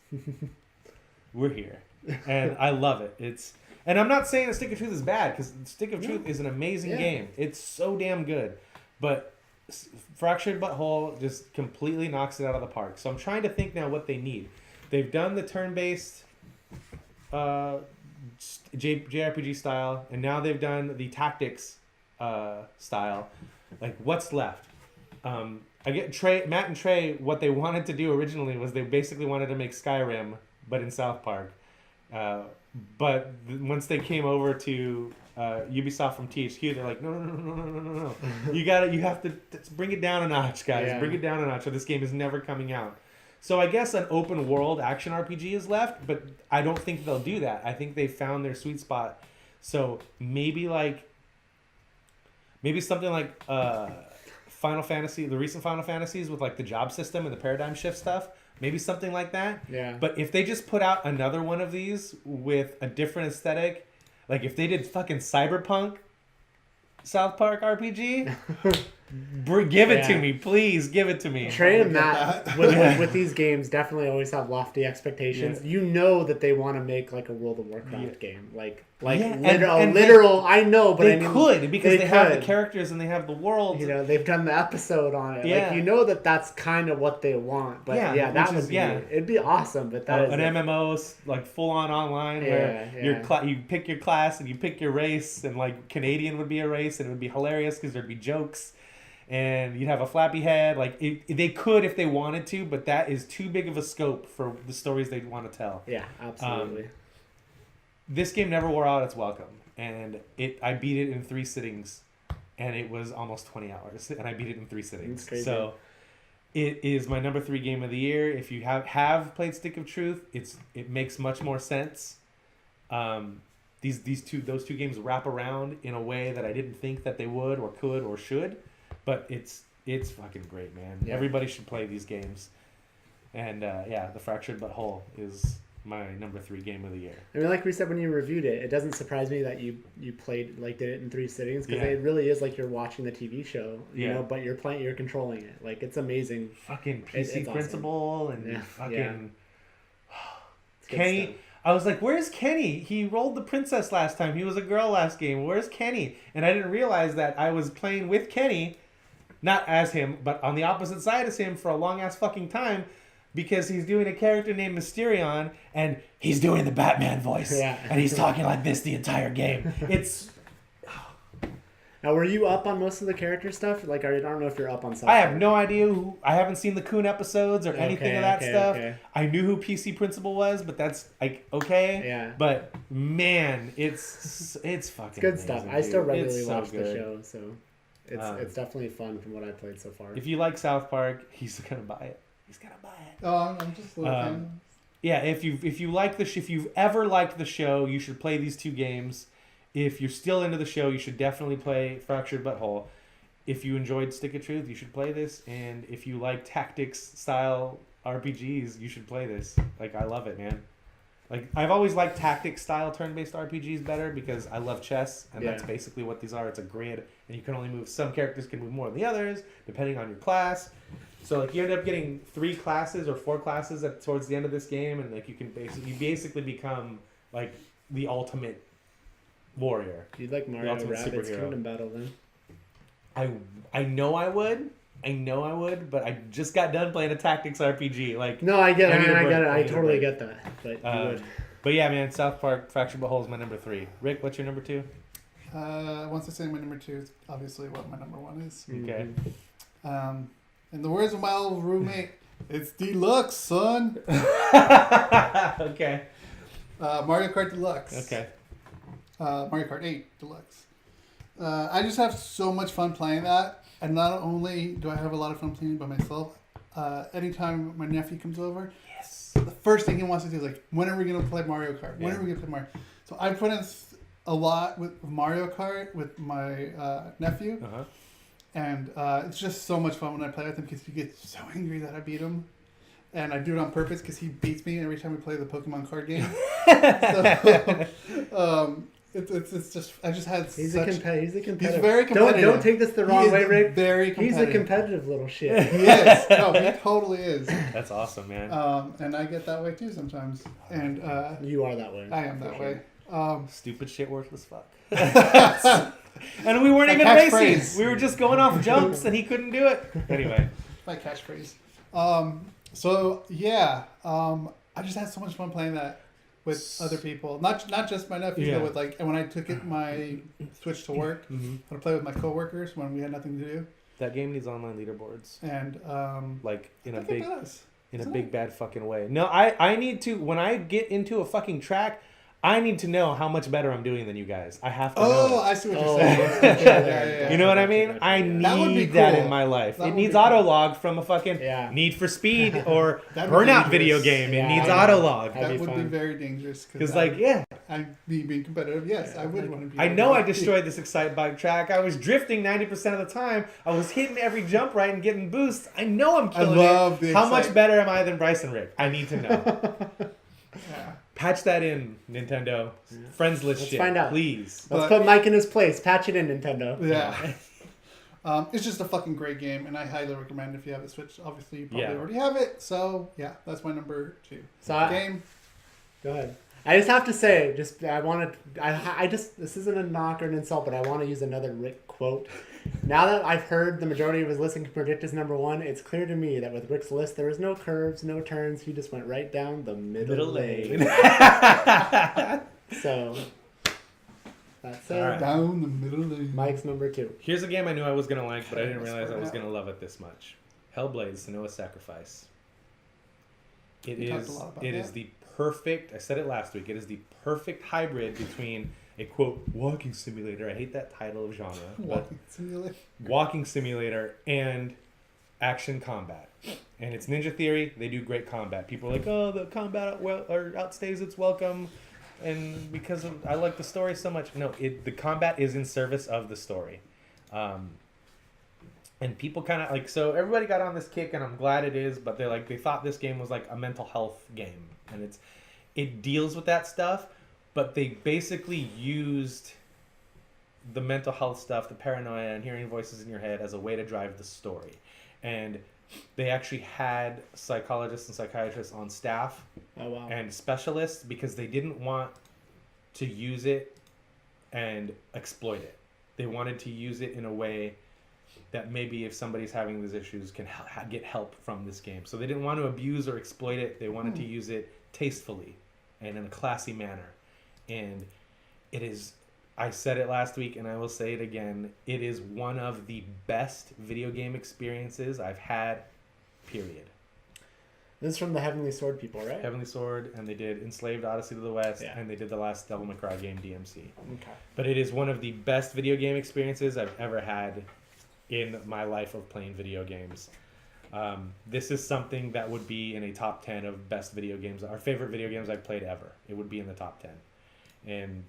S2: We're here. And I love it. And I'm not saying that Stick of Truth is bad, because Stick of Truth is an amazing game. It's so damn good. But Fractured But Whole just completely knocks it out of the park. So I'm trying to think now what they need. They've done the turn-based JRPG style, and now they've done the tactics style. Like, what's left? I get Matt and Trey. What they wanted to do originally was they basically wanted to make Skyrim, but in South Park. But once they came over to Ubisoft from THQ, they're like, no. You have to bring it down a notch, guys. Yeah. Bring it down a notch, or this game is never coming out. So I guess an open world action RPG is left, but I don't think they'll do that. I think they found their sweet spot. So maybe something like Final Fantasy, the recent Final Fantasies with like the job system and the paradigm shift stuff. Maybe something like that. Yeah. But if they just put out another one of these with a different aesthetic, like if they did fucking Cyberpunk South Park RPG, give it to me, please. Give it to me.
S3: Trey and Matt with these games definitely always have lofty expectations. Yeah. You know that they want to make like a World of Warcraft game, literal. I know, but
S2: they could, because they have the characters and they have the world.
S3: You know, they've done the episode on it. Yeah. Like, you know that's kind of what they want. But that would be it'd be awesome. But that is
S2: an MMO, like full on online, where you pick your class and you pick your race, and like Canadian would be a race, and it would be hilarious because there'd be jokes. And you'd have a flappy head. Like, they could if they wanted to, but that is too big of a scope for the stories they want to tell.
S3: Yeah, absolutely.
S2: This game never wore out its welcome. And I beat it in 3 sittings. And it was almost 20 hours. And I beat it in 3 sittings.
S3: That's crazy.
S2: So it is my number 3 game of the year. If you have played Stick of Truth, it makes much more sense. Those two games wrap around in a way that I didn't think that they would or could or should. But it's fucking great, man. Yeah. Everybody should play these games. And The Fractured But Whole is my number 3 game of the year.
S3: I mean, like we said when you reviewed it, it doesn't surprise me that you played did it in 3 sittings, because it really is like you're watching the TV show, you know, but you're controlling it. Like, it's amazing.
S2: Fucking PC Principal awesome. And fucking
S3: Kenny.
S2: Stuff. I was like, where's Kenny? He rolled the princess last time. He was a girl last game. Where's Kenny? And I didn't realize that I was playing with Kenny, not as him, but on the opposite side as him for a long-ass fucking time, because he's doing a character named Inspiron, and he's doing the Batman voice. Yeah. And he's talking like this the entire game. It's...
S3: Now, were you up on most of the character stuff? Like, I don't know if you're up on something.
S2: I have no idea I haven't seen the Coon episodes or anything of that stuff. Okay. I knew who PC Principal was, but that's like okay. Yeah. But man, it's fucking
S3: it's good
S2: amazing,
S3: stuff. I still regularly watch the show, so it's definitely fun from what I've played so far.
S2: If you like South Park, he's gonna buy it.
S1: Oh, I'm just looking.
S2: Yeah, if you've ever liked the show, you should play these 2 games. If you're still into the show, you should definitely play Fractured But Whole. if you enjoyed Stick of Truth, you should play this. And if you like tactics style RPGs, you should play this. Like, I love it, man. Like, I've always liked tactics style turn-based RPGs better because I love chess, and that's basically what these are. It's a grid, and you can only move, some characters can move more than the others, depending on your class. So, like, you end up getting 3 classes or 4 classes towards the end of this game, and, like, you basically become, like, the ultimate warrior.
S3: You'd like Mario Rabbids Kingdom Battle, then?
S2: I know I would. But I just got done playing a tactics RPG. Like,
S3: no, I get it. I totally get that. But you would.
S2: But yeah, man, South Park Fractured But Whole is my number 3. Rick, what's your number 2?
S1: Once I say my number 2, it's obviously what my number 1 is.
S2: Okay.
S1: In the words of my old roommate, it's deluxe, son.
S2: Okay.
S1: Mario Kart Deluxe.
S2: Okay.
S1: Mario Kart 8 Deluxe. I just have so much fun playing that. And not only do I have a lot of fun playing by myself, anytime my nephew comes over, the first thing he wants to do is like, when are we going to play Mario Kart? When are we going to play Mario? So I put in a lot with Mario Kart with my nephew.
S2: Uh-huh.
S1: And it's just so much fun when I play with him because he gets so angry that I beat him. And I do it on purpose because he beats me every time we play the Pokemon card game. So, it's just I just had.
S3: He's a competitive.
S1: He's very competitive.
S3: Don't take this the wrong way, Rick.
S1: Very competitive.
S3: He's a competitive little shit.
S1: He is. No, he totally is.
S2: That's awesome, man.
S1: And I get that way too sometimes. And
S3: you are that way.
S1: I am that way.
S2: Stupid shit, worthless fuck. And we weren't even racing.
S1: Phrase.
S2: We were just going off jumps, and he couldn't do it. Anyway,
S1: my catchphrase. So yeah, I just had so much fun playing that with other people, not just my nephew, but with like, and when I took my Switch to work, I play with my coworkers when we had nothing to do.
S2: That game needs online leaderboards,
S1: and
S2: like in a big bad fucking way. No, I need to, when I get into a fucking track, I need to know how much better I'm doing than you guys. I have to know.
S1: Oh, I see what you're saying. Yeah.
S2: You know what I mean? I need that in my life. It needs autolog from a fucking Need for Speed or Burnout video game. It needs autolog.
S1: That would be very dangerous.
S2: Because
S1: I'd be being competitive. Yes, I would want to be.
S2: I know I destroyed this Excite Bike track. I was drifting 90% of the time. I was hitting every jump right and getting boosts. I know I'm killing it. How much better am I than Bryce and Rick? I need to know. Patch that in, Nintendo. Friends list shit. Let's find out. Please.
S3: Let's put Mike in his place. Patch it in, Nintendo.
S1: Yeah. It's just a fucking great game, and I highly recommend if you have a Switch. Obviously, you probably already have it. So, yeah, that's my number 2. Game.
S3: Go ahead. I just have to say, this isn't a knock or an insult, but I want to use another Rick quote. Now that I've heard the majority of his list can predict his number 1, it's clear to me that with Rick's list, there was no curves, no turns. He just went right down the middle lane. So, that's it.
S2: Right.
S1: Down the middle lane.
S3: Mike's number 2.
S2: Here's a game I knew I was going to like, but I didn't realize I was going to love it this much. Hellblade: Senua's Sacrifice. It is the perfect, I said it last week, it is the perfect hybrid between a, quote, walking simulator. I hate that title of genre. Walking simulator and action combat. And it's Ninja Theory. They do great combat. People are like, oh, the combat outstays its welcome. And because I like the story so much. No, the combat is in service of the story. And people kind of like, so everybody got on this kick, and I'm glad it is, but they thought this game was like a mental health game. And it deals with that stuff. But they basically used the mental health stuff, the paranoia, and hearing voices in your head as a way to drive the story. And they actually had psychologists and psychiatrists on staff and specialists because they didn't want to use it and exploit it. They wanted to use it in a way that maybe if somebody's having these issues can get help from this game. So they didn't want to abuse or exploit it. They wanted to use it tastefully and in a classy manner. And it is, I said it last week and I will say it again, it is one of the best video game experiences I've had, period.
S3: This is from the Heavenly Sword people, right?
S2: Heavenly Sword, and they did Enslaved Odyssey to the West, and they did the last Devil May Cry game, DMC.
S3: Okay.
S2: But it is one of the best video game experiences I've ever had in my life of playing video games. This is something that would be in a top 10 of best video games, our favorite video games I've played ever. It would be in the top 10. And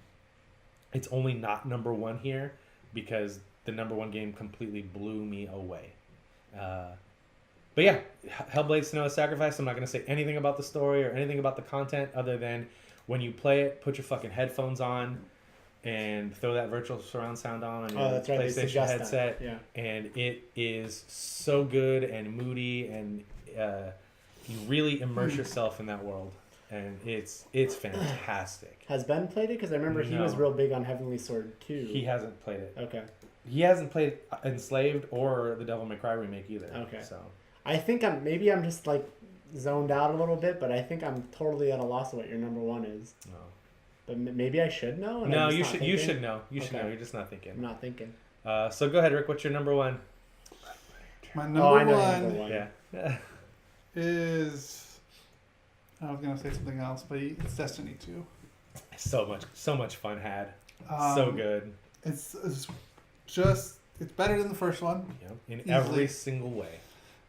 S2: it's only not number 1 here because the number one game completely blew me away. But yeah, Hellblade: Senua's Sacrifice. I'm not going to say anything about the story or anything about the content other than when you play it, put your fucking headphones on and throw that virtual surround sound on your PlayStation headset.
S3: Yeah.
S2: And it is so good and moody, and you really immerse yourself in that world. And it's fantastic.
S3: Has Ben played it? Because I remember he was real big on Heavenly Sword too.
S2: He hasn't played it.
S3: Okay.
S2: He hasn't played Enslaved or the Devil May Cry remake either.
S3: Okay.
S2: So
S3: I think I'm just like zoned out a little bit, but I think I'm totally at a loss of what your number one is.
S2: no.
S3: But maybe I should know.
S2: No, you should. You should know. You should know. You're just not thinking.
S3: I'm not thinking.
S2: So go ahead, Rick. What's your number one?
S1: My number one
S2: Yeah.
S1: is. I was gonna say something else, but it's Destiny 2.
S2: So much fun had. So good.
S1: It's better than the first one.
S2: Yep. In every single way.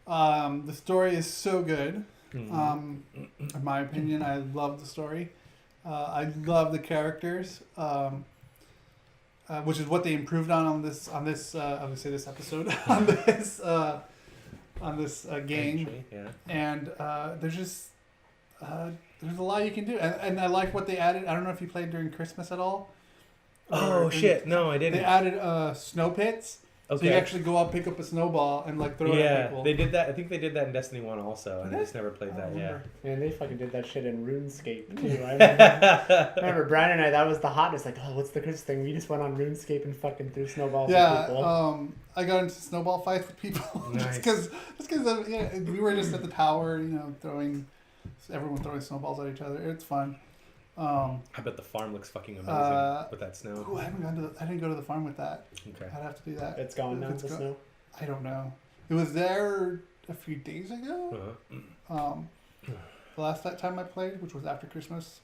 S1: The story is so good.
S2: Mm-hmm.
S1: In my opinion, I love the story. I love the characters, which is what they improved on this. I would say this episode on this game.
S2: Yeah.
S1: And there's a lot you can do, and I like what they added. I don't know if you played during Christmas at all.
S2: Oh shit! No, I didn't.
S1: They added snow pits.
S2: Okay.
S1: So you actually go up, pick up a snowball, and like throw it at people.
S2: They did that. I think they did that in Destiny 1 also, and I just never played that. Yeah.
S3: Man, they fucking did that shit in RuneScape too. I remember Brian and I. That was the hotness. Like, oh, what's the Christmas thing? We just went on RuneScape and fucking threw snowballs at people.
S1: I got into snowball fights with people
S2: Nice.
S1: just because we were just at the tower, everyone throwing snowballs at each other. It's fun.
S2: I bet the farm looks fucking amazing with that snow.
S1: Ooh, I didn't go to the farm with that.
S2: Okay.
S1: I'd have to do that.
S3: It's gone now. The snow.
S1: I don't know. It was there a few days ago.
S2: Uh-huh.
S1: The last time I played, which was after Christmas.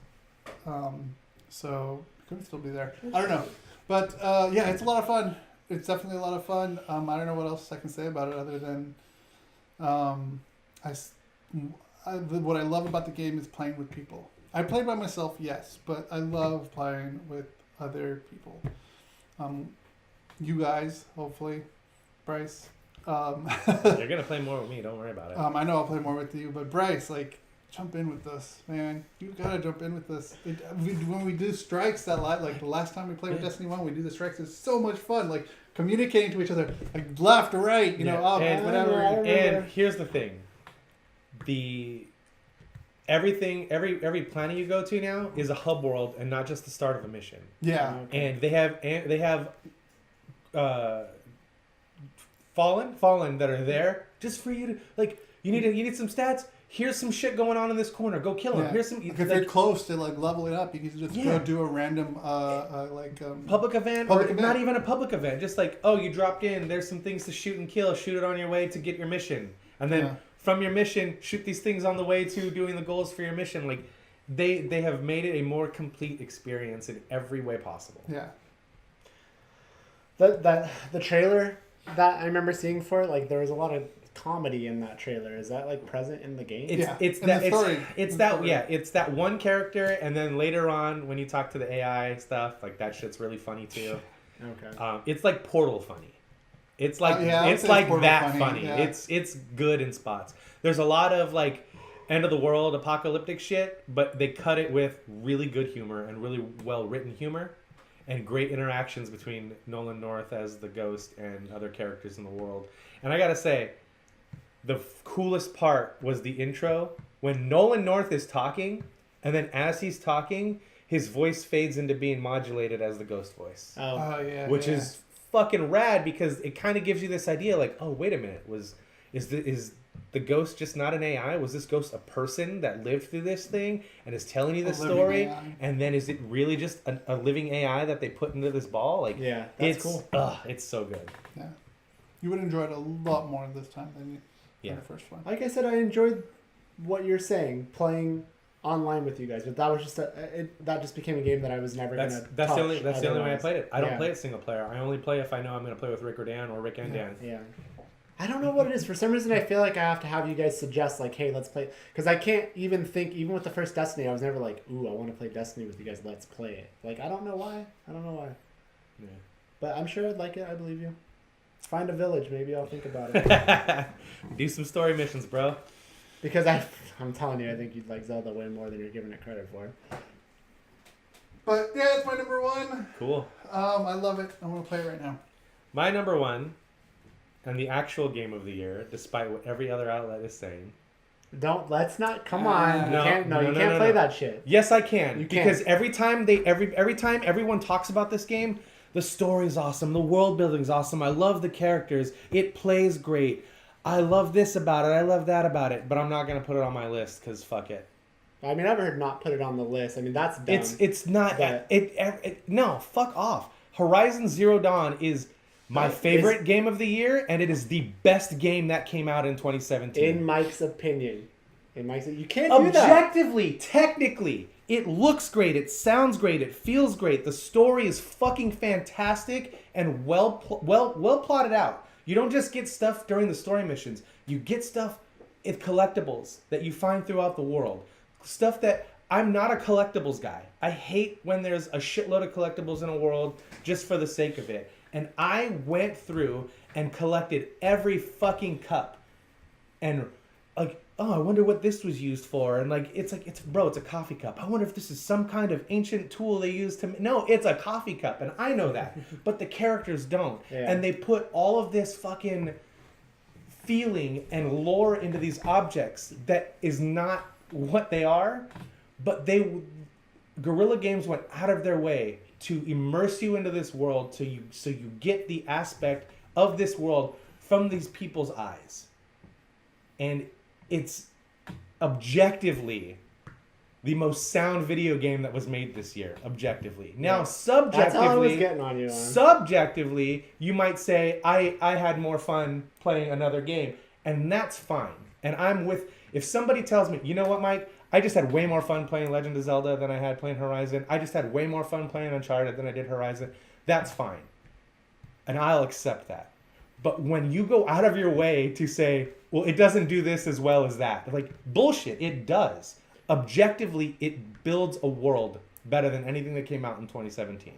S1: So it could still be there. I don't know, but it's a lot of fun. It's definitely a lot of fun. I don't know what else I can say about it other than, what I love about the game is playing with people. I play by myself, yes, but I love playing with other people. You guys, hopefully, Bryce.
S2: You're gonna play more with me. Don't worry about it.
S1: I know I'll play more with you, but Bryce, jump in with us, man. You gotta jump in with us. When we do strikes the last time we played with Destiny 1, we do the strikes. It's so much fun, communicating to each other, left to right,
S2: and
S1: whatever.
S2: And here's the thing: every planet you go to now is a hub world and not just the start of a mission.
S1: Yeah.
S2: Okay. And they have fallen that are there just for you to you need some stats. Here's some shit going on in this corner. Go kill him.
S1: Yeah.
S2: Here's some.
S1: If you're close to level it up, you can just go do a random
S2: public event, not even a public event. Just you dropped in. There's some things to shoot and kill. Shoot it on your way to get your mission, and then from your mission, shoot these things on the way to doing the goals for your mission. They have made it a more complete experience in every way possible.
S1: Yeah.
S3: The trailer that I remember seeing for it, there was a lot of comedy in that trailer. Is that present in the game?
S2: It's that one character, and then later on when you talk to the AI stuff, that shit's really funny too.
S3: Okay.
S2: It's like Portal funny. It's that funny. Yeah. It's good in spots. There's a lot of end of the world apocalyptic shit, but they cut it with really good humor and really well written humor, and great interactions between Nolan North as the ghost and other characters in the world. And I gotta say, the coolest part was the intro when Nolan North is talking, and then as he's talking, his voice fades into being modulated as the ghost voice. Which is fucking rad, because it kind of gives you this idea oh, wait a minute, is the ghost just not an AI? Was this ghost a person that lived through this thing and is telling you this story? AI. And then is it really just a living AI that they put into this ball?
S3: That's cool.
S2: It's so good.
S1: Yeah. You would enjoy it a lot more this time than the first one.
S3: Like I said, I enjoyed what you're saying, playing online with you guys, but that was just that just became a game that I was never gonna.
S2: That's the only way I played it. I don't play it single player. I only play if I know I'm gonna play with Rick or Dan or Rick and Dan.
S3: Yeah. I don't know what it is. For some reason, I feel like I have to have you guys suggest, hey, let's play. Because I can't even think, even with the first Destiny, I was never ooh, I want to play Destiny with you guys. Let's play it. I don't know why.
S2: Yeah.
S3: But I'm sure I'd like it. I believe you. Find a village. Maybe I'll think about it.
S2: Do some story missions, bro.
S3: Because I'm telling you, I think you'd like Zelda way more than you're giving it credit for.
S1: But yeah, that's my number one.
S2: Cool.
S1: I love it. I'm gonna play it right now.
S2: My number one, and the actual game of the year, despite what every other outlet is saying.
S3: Let's not. Come on.
S2: No,
S3: you can't play that shit.
S2: Yes, I can.
S3: You
S2: because
S3: can't.
S2: every time everyone talks about this game, the story's awesome, the world building's awesome. I love the characters. It plays great. I love this about it. I love that about it. But I'm not gonna put it on my list because fuck it.
S3: I mean, I've heard not put it on the list. I mean, that's dumb.
S2: It's not.
S3: But
S2: No, fuck off. Horizon Zero Dawn is my favorite game of the year, and it is the best game that came out in 2017.
S3: In Mike's opinion. You can't do that.
S2: Objectively, technically, it looks great, it sounds great, it feels great. The story is fucking fantastic and well plotted out. You don't just get stuff during the story missions. You get stuff in collectibles that you find throughout the world. Stuff that I'm not a collectibles guy. I hate when there's a shitload of collectibles in a world just for the sake of it. And I went through and collected every fucking cup. And like, oh, I wonder what this was used for. And like, it's a coffee cup. I wonder if this is some kind of ancient tool they used to... No, it's a coffee cup. And I know that. But the characters don't.
S3: Yeah.
S2: And they put all of this fucking feeling and lore into these objects that is not what they are. But Guerrilla Games went out of their way to immerse you into this world so you get the aspect of this world from these people's eyes. And it's objectively the most sound video game that was made this year. Objectively. Now, subjectively,
S3: that's all I was getting on you on.
S2: Subjectively, you might say I had more fun playing another game, and that's fine. And if somebody tells me, you know what, Mike, I just had way more fun playing Legend of Zelda than I had playing Horizon. I just had way more fun playing Uncharted than I did Horizon. That's fine. And I'll accept that. But when you go out of your way to say, well, it doesn't do this as well as that. Like, bullshit, it does. Objectively, it builds a world better than anything that came out in 2017.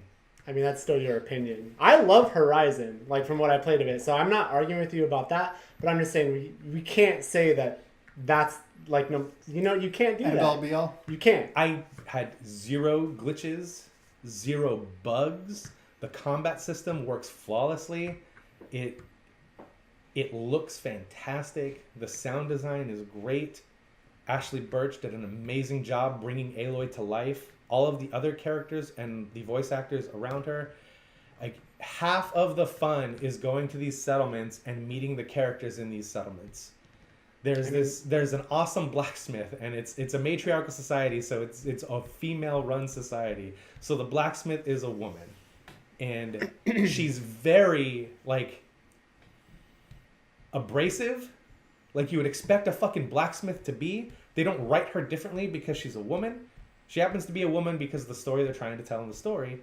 S3: I mean, that's still your opinion. I love Horizon, like from what I played of it. So I'm not arguing with you about that. But I'm just saying we can't say that's like, no, you can't do that.
S1: And all be all.
S3: You can't.
S2: I had 0 glitches, 0 bugs. The combat system works flawlessly. It looks fantastic. The sound design is great. Ashley Birch did an amazing job bringing Aloy to life. All of the other characters and the voice actors around her, like half of the fun is going to these settlements and meeting the characters in these settlements. There's an awesome blacksmith, and it's a matriarchal society, so it's a female-run society. So the blacksmith is a woman, and she's very like abrasive, like you would expect a fucking blacksmith to be. They don't write her differently because she's a woman. She happens to be a woman because of the story they're trying to tell in the story,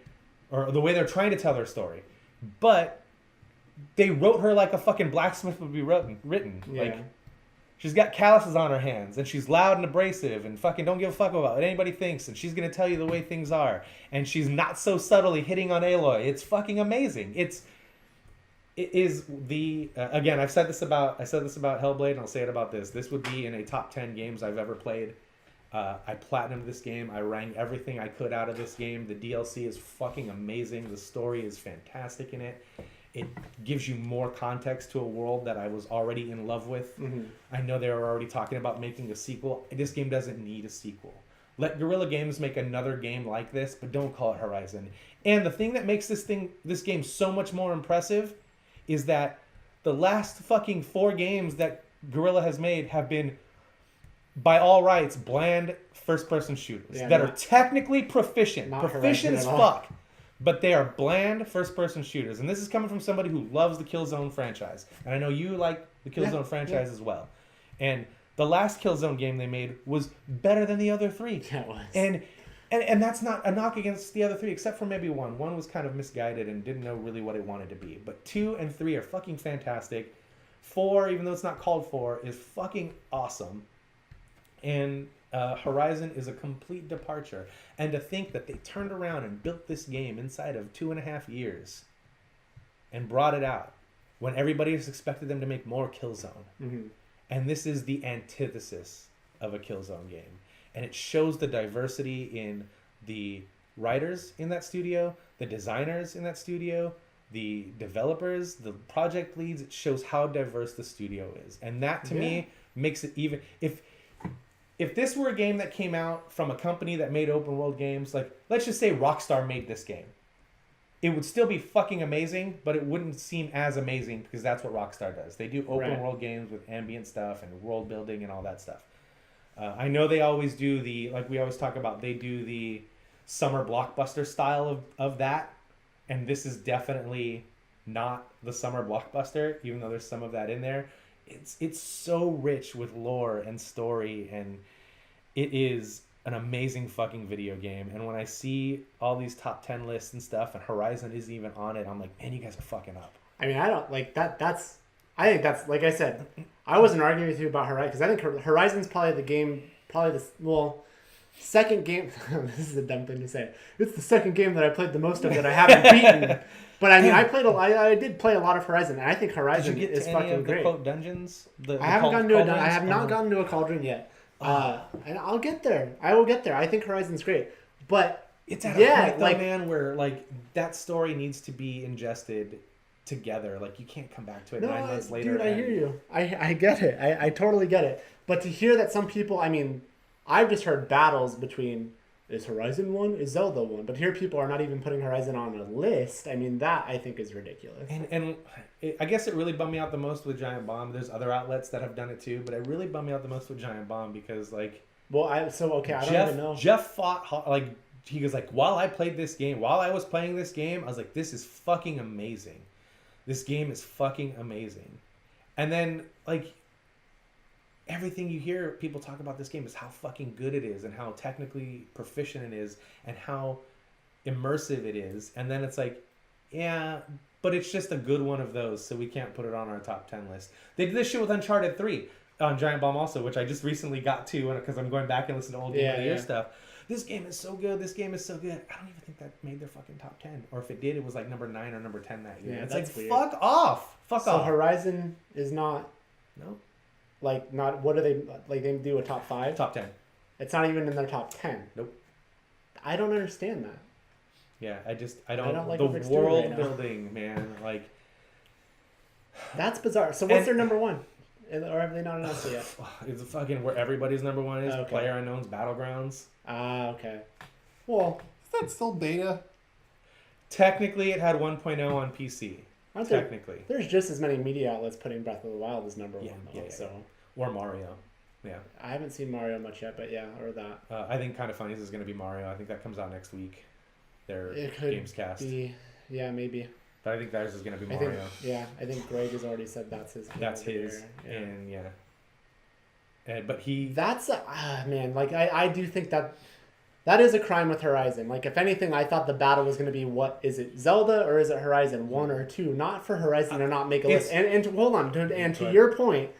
S2: or the way they're trying to tell their story. But they wrote her like a fucking blacksmith would be written.
S3: Yeah.
S2: Like, she's got calluses on her hands, and she's loud and abrasive, and fucking don't give a fuck about what anybody thinks, and she's gonna tell you the way things are, and she's not so subtly hitting on Aloy. It's fucking amazing. It is the again. I said this about Hellblade, and I'll say it about this. This would be in a top 10 games I've ever played. I platinumed this game. I rang everything I could out of this game. The DLC is fucking amazing. The story is fantastic in it. It gives you more context to a world that I was already in love with. Mm-hmm. I know they were already talking about making a sequel. This game doesn't need a sequel. Let Guerrilla Games make another game like this, but don't call it Horizon. And the thing that makes this game so much more impressive is that the last fucking 4 games that Guerrilla has made have been, by all rights, bland first-person shooters that are technically proficient as fuck, but they are bland first-person shooters. And this is coming from somebody who loves the Killzone franchise, and I know you like the Killzone franchise as well. And the last Killzone game they made was better than the other 3.
S3: Yeah, it was.
S2: And that's not a knock against the other 3, except for maybe 1. 1 was kind of misguided and didn't know really what it wanted to be. But 2 and 3 are fucking fantastic. 4, even though it's not called 4, is fucking awesome. And Horizon is a complete departure. And to think that they turned around and built this game inside of 2.5 years and brought it out when everybody just expected them to make more Killzone.
S3: Mm-hmm.
S2: And this is the antithesis of a Killzone game. And it shows the diversity in the writers in that studio, the designers in that studio, the developers, the project leads. It shows how diverse the studio is. And that to me makes it even... If this were a game that came out from a company that made open world games, like let's just say Rockstar made this game, it would still be fucking amazing, but it wouldn't seem as amazing because that's what Rockstar does. They do open world games with ambient stuff and world building and all that stuff. I know they always do like we always talk about, they do the summer blockbuster style of that. And this is definitely not the summer blockbuster, even though there's some of that in there. It's so rich with lore and story, and it is an amazing fucking video game. And when I see all these top 10 lists and stuff, and Horizon isn't even on it, I'm like, man, you guys are fucking up.
S3: I mean, I don't like that. I think that's, like I said, I wasn't arguing with you about Horizon, because I think Horizon's probably the game, second game. This is a dumb thing to say. It's the second game that I played the most of that I haven't beaten. But I mean, I did play a lot of Horizon, and I think Horizon is fucking great.
S2: Quote dungeons?
S3: I haven't gotten to I have not gotten to a cauldron yet. And I'll get there. I will get there. I think Horizon's great, but
S2: it's at a point, though, man, where like that story needs to be ingested together. Like you can't come back to it 9 months later.
S3: Dude, I hear you. I get it. I totally get it. But to hear that some people, I mean, I've just heard battles between, is Horizon 1? Is Zelda 1? But here people are not even putting Horizon on a list. I mean, that I think is ridiculous.
S2: And I guess it really bummed me out the most with Giant Bomb. There's other outlets that have done it too, but it really bummed me out the most with Giant Bomb because like...
S3: Well, I don't even know.
S2: Jeff fought, like, he was like, while I was playing this game, I was like, this is fucking amazing. This game is fucking amazing. And then, like... everything you hear people talk about this game is how fucking good it is and how technically proficient it is and how immersive it is. And then it's like, yeah, but it's just a good one of those, so we can't put it on our top 10 list. They did this shit with Uncharted 3 on Giant Bomb also, which I just recently got to because I'm going back and listening to old Game of the Year stuff. This game is so good. This game is so good. I don't even think that made their fucking top 10. Or if it did, it was like number 9 or number 10 that year.
S3: Yeah,
S2: it's
S3: that's
S2: like,
S3: weird.
S2: fuck off. Fuck off.
S3: So Horizon is not...
S2: No.
S3: Like, not, what do they, like, they do a top 5?
S2: Top 10.
S3: It's not even in their top 10.
S2: Nope.
S3: I don't understand that.
S2: Yeah, I don't
S3: like
S2: the
S3: what it's
S2: world
S3: doing right
S2: building, man, like...
S3: That's bizarre. So what's their number 1? Or have they not announced it yet?
S2: It's fucking where everybody's number 1 is,
S3: okay.
S2: PlayerUnknown's Battlegrounds.
S3: Ah, okay. Well...
S1: Is that still beta?
S2: Technically, it had 1.0 on PC. Technically.
S3: There's just as many media outlets putting Breath of the Wild as number 1, though.
S2: Yeah.
S3: So.
S2: Or Mario. Yeah.
S3: I haven't seen Mario much yet, but yeah, or that.
S2: I think Kind of Funny is going to be Mario. I think that comes out next week. Their games cast.
S3: Yeah, maybe.
S2: But I think theirs is going to be Mario.
S3: I think Greg has already said that's his.
S2: That's his. Yeah. And but he...
S3: That's man, like I do think that is a crime with Horizon. Like, if anything, I thought the battle was going to be, what is it, Zelda or is it Horizon 1 or 2? Not for Horizon to not make a list. And hold on, to your point,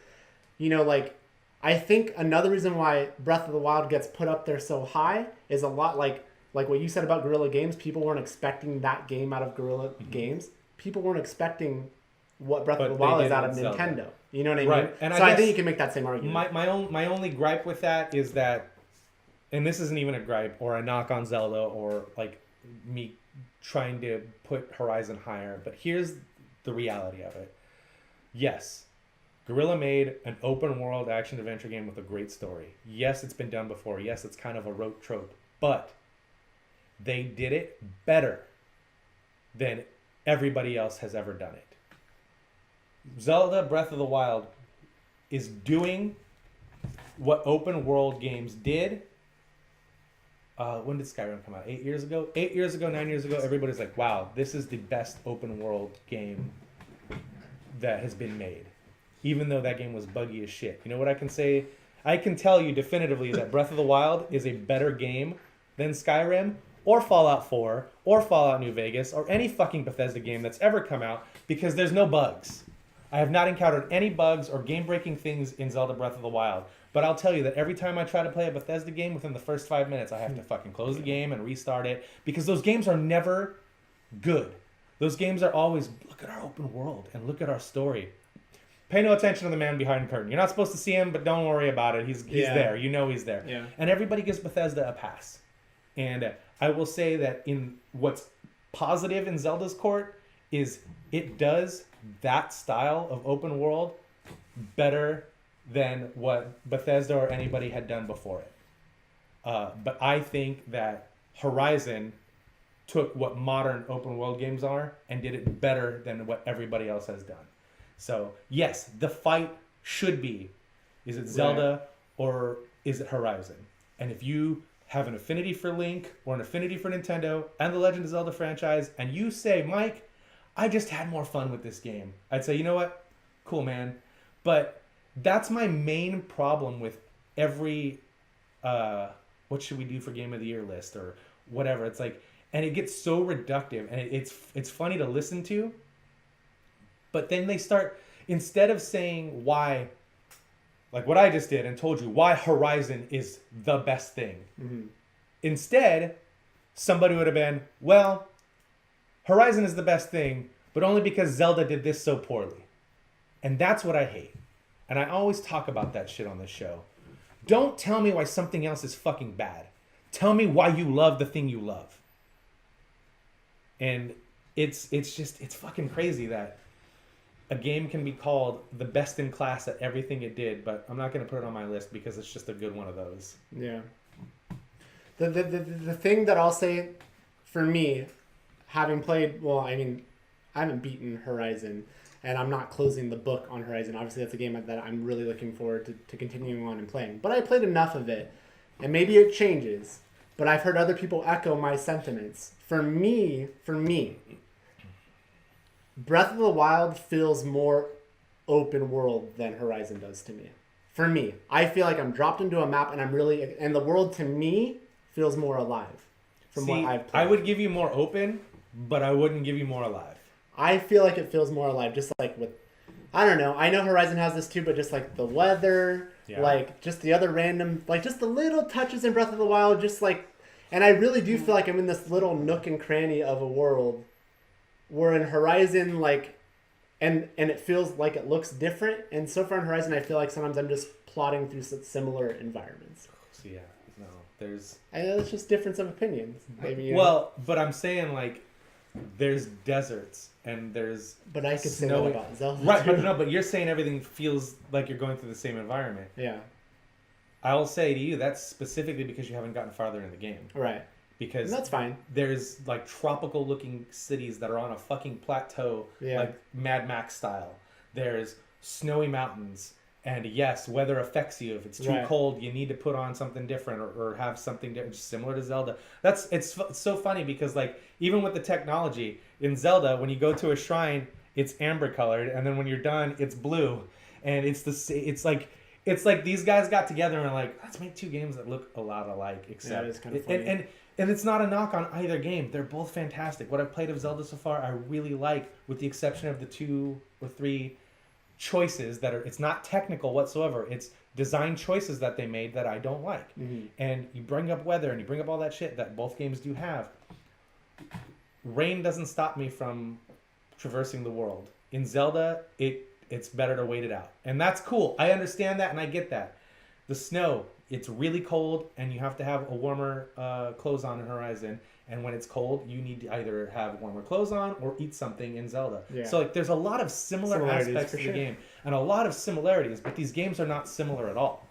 S3: you know, like, I think another reason why Breath of the Wild gets put up there so high is a lot like what you said about Guerrilla Games. People weren't expecting that game out of Guerrilla Games. People weren't expecting what Breath of the Wild is out of Nintendo. Zelda. You know what I mean?
S2: Right. And
S3: so I think you can make that same argument.
S2: My only gripe with that is that, and this isn't even a gripe or a knock on Zelda or like me trying to put Horizon higher, but here's the reality of it. Yes, Guerrilla made an open world action adventure game with a great story. Yes, it's been done before. Yes, it's kind of a rote trope, but they did it better than everybody else has ever done it. Zelda Breath of the Wild is doing what open world games did. When did Skyrim come out? 8 years ago? 8 years ago, 9 years ago, everybody's like, wow, this is the best open world game that has been made. Even though that game was buggy as shit. You know what I can say? I can tell you definitively that Breath of the Wild is a better game than Skyrim or Fallout 4 or Fallout New Vegas or any fucking Bethesda game that's ever come out because there's no bugs. I have not encountered any bugs or game-breaking things in Zelda Breath of the Wild. But I'll tell you that every time I try to play a Bethesda game, within the first 5 minutes, I have to fucking close the game and restart it because those games are never good. Those games are always, look at our open world and look at our story. Pay no attention to the man behind the curtain. You're not supposed to see him, but don't worry about it. He's there. You know he's there.
S3: Yeah.
S2: And everybody gives Bethesda a pass. And I will say that in what's positive in Zelda's court is it does that style of open world better than what Bethesda or anybody had done before it. But I think that Horizon took what modern open world games are and did it better than what everybody else has done. So, yes, the fight should be, is it Zelda or is it Horizon? And if you have an affinity for Link or an affinity for Nintendo and the Legend of Zelda franchise, and you say, Mike, I just had more fun with this game, I'd say, you know what? Cool, man. But that's my main problem with every, what should we do for Game of the Year list or whatever. It's like, and it gets so reductive, and it's funny to listen to. But then they start, instead of saying why, like what I just did and told you, why Horizon is the best thing. Mm-hmm. Instead, somebody would have been, well, Horizon is the best thing, but only because Zelda did this so poorly. And that's what I hate. And I always talk about that shit on this show. Don't tell me why something else is fucking bad. Tell me why you love the thing you love. And it's fucking crazy that a game can be called the best in class at everything it did, but I'm not going to put it on my list because it's just a good one of those.
S3: Yeah. The thing that I'll say for me, having played, well, I mean, I haven't beaten Horizon, and I'm not closing the book on Horizon. Obviously, that's a game that I'm really looking forward to continuing on and playing. But I played enough of it, and maybe it changes, but I've heard other people echo my sentiments. For me, Breath of the Wild feels more open world than Horizon does to me. For me, I feel like I'm dropped into a map and the world to me feels more alive from what I've played.
S2: I would give you more open, but I wouldn't give you more alive.
S3: I feel like it feels more alive, just like with, I don't know. I know Horizon has this too, but just like the weather, like just the other random, like just the little touches in Breath of the Wild, just like, and I really do feel like I'm in this little nook and cranny of a world. Where in Horizon, like, and it feels like it looks different. And so far in Horizon, I feel like sometimes I'm just plodding through similar environments.
S2: So yeah, no, there's...
S3: I know it's just difference of opinions. Maybe,
S2: well, but I'm saying, like, there's deserts and there's
S3: But I could say that about Zelda.
S2: Right, but no, but you're saying everything feels like you're going through the same environment.
S3: Yeah.
S2: I'll say to you, that's specifically because you haven't gotten farther in the game.
S3: Right.
S2: Because
S3: and that's fine.
S2: There's like tropical looking cities that are on a fucking plateau, like Mad Max style. There's snowy mountains, and yes, weather affects you. If it's too cold, you need to put on something different or have something different, similar to Zelda. It's so funny because like even with the technology in Zelda, when you go to a shrine, it's amber colored, and then when you're done, it's blue, and it's like these guys got together and like, let's make two games that look a lot alike, except
S3: it's kind of funny.
S2: And it's not a knock on either game. They're both fantastic. What I've played of Zelda so far, I really like, with the exception of the 2 or 3 choices that are, it's not technical whatsoever. It's design choices that they made that I don't like. Mm-hmm. And you bring up weather and you bring up all that shit that both games do have. Rain doesn't stop me from traversing the world. In Zelda, it's better to wait it out. And that's cool. I understand that and I get that. The snow, it's really cold and you have to have a warmer clothes on in Horizon. And when it's cold, you need to either have warmer clothes on or eat something in Zelda. Yeah. So like, there's a lot of similar aspects of the game and a lot of similarities, but these games are not similar at all.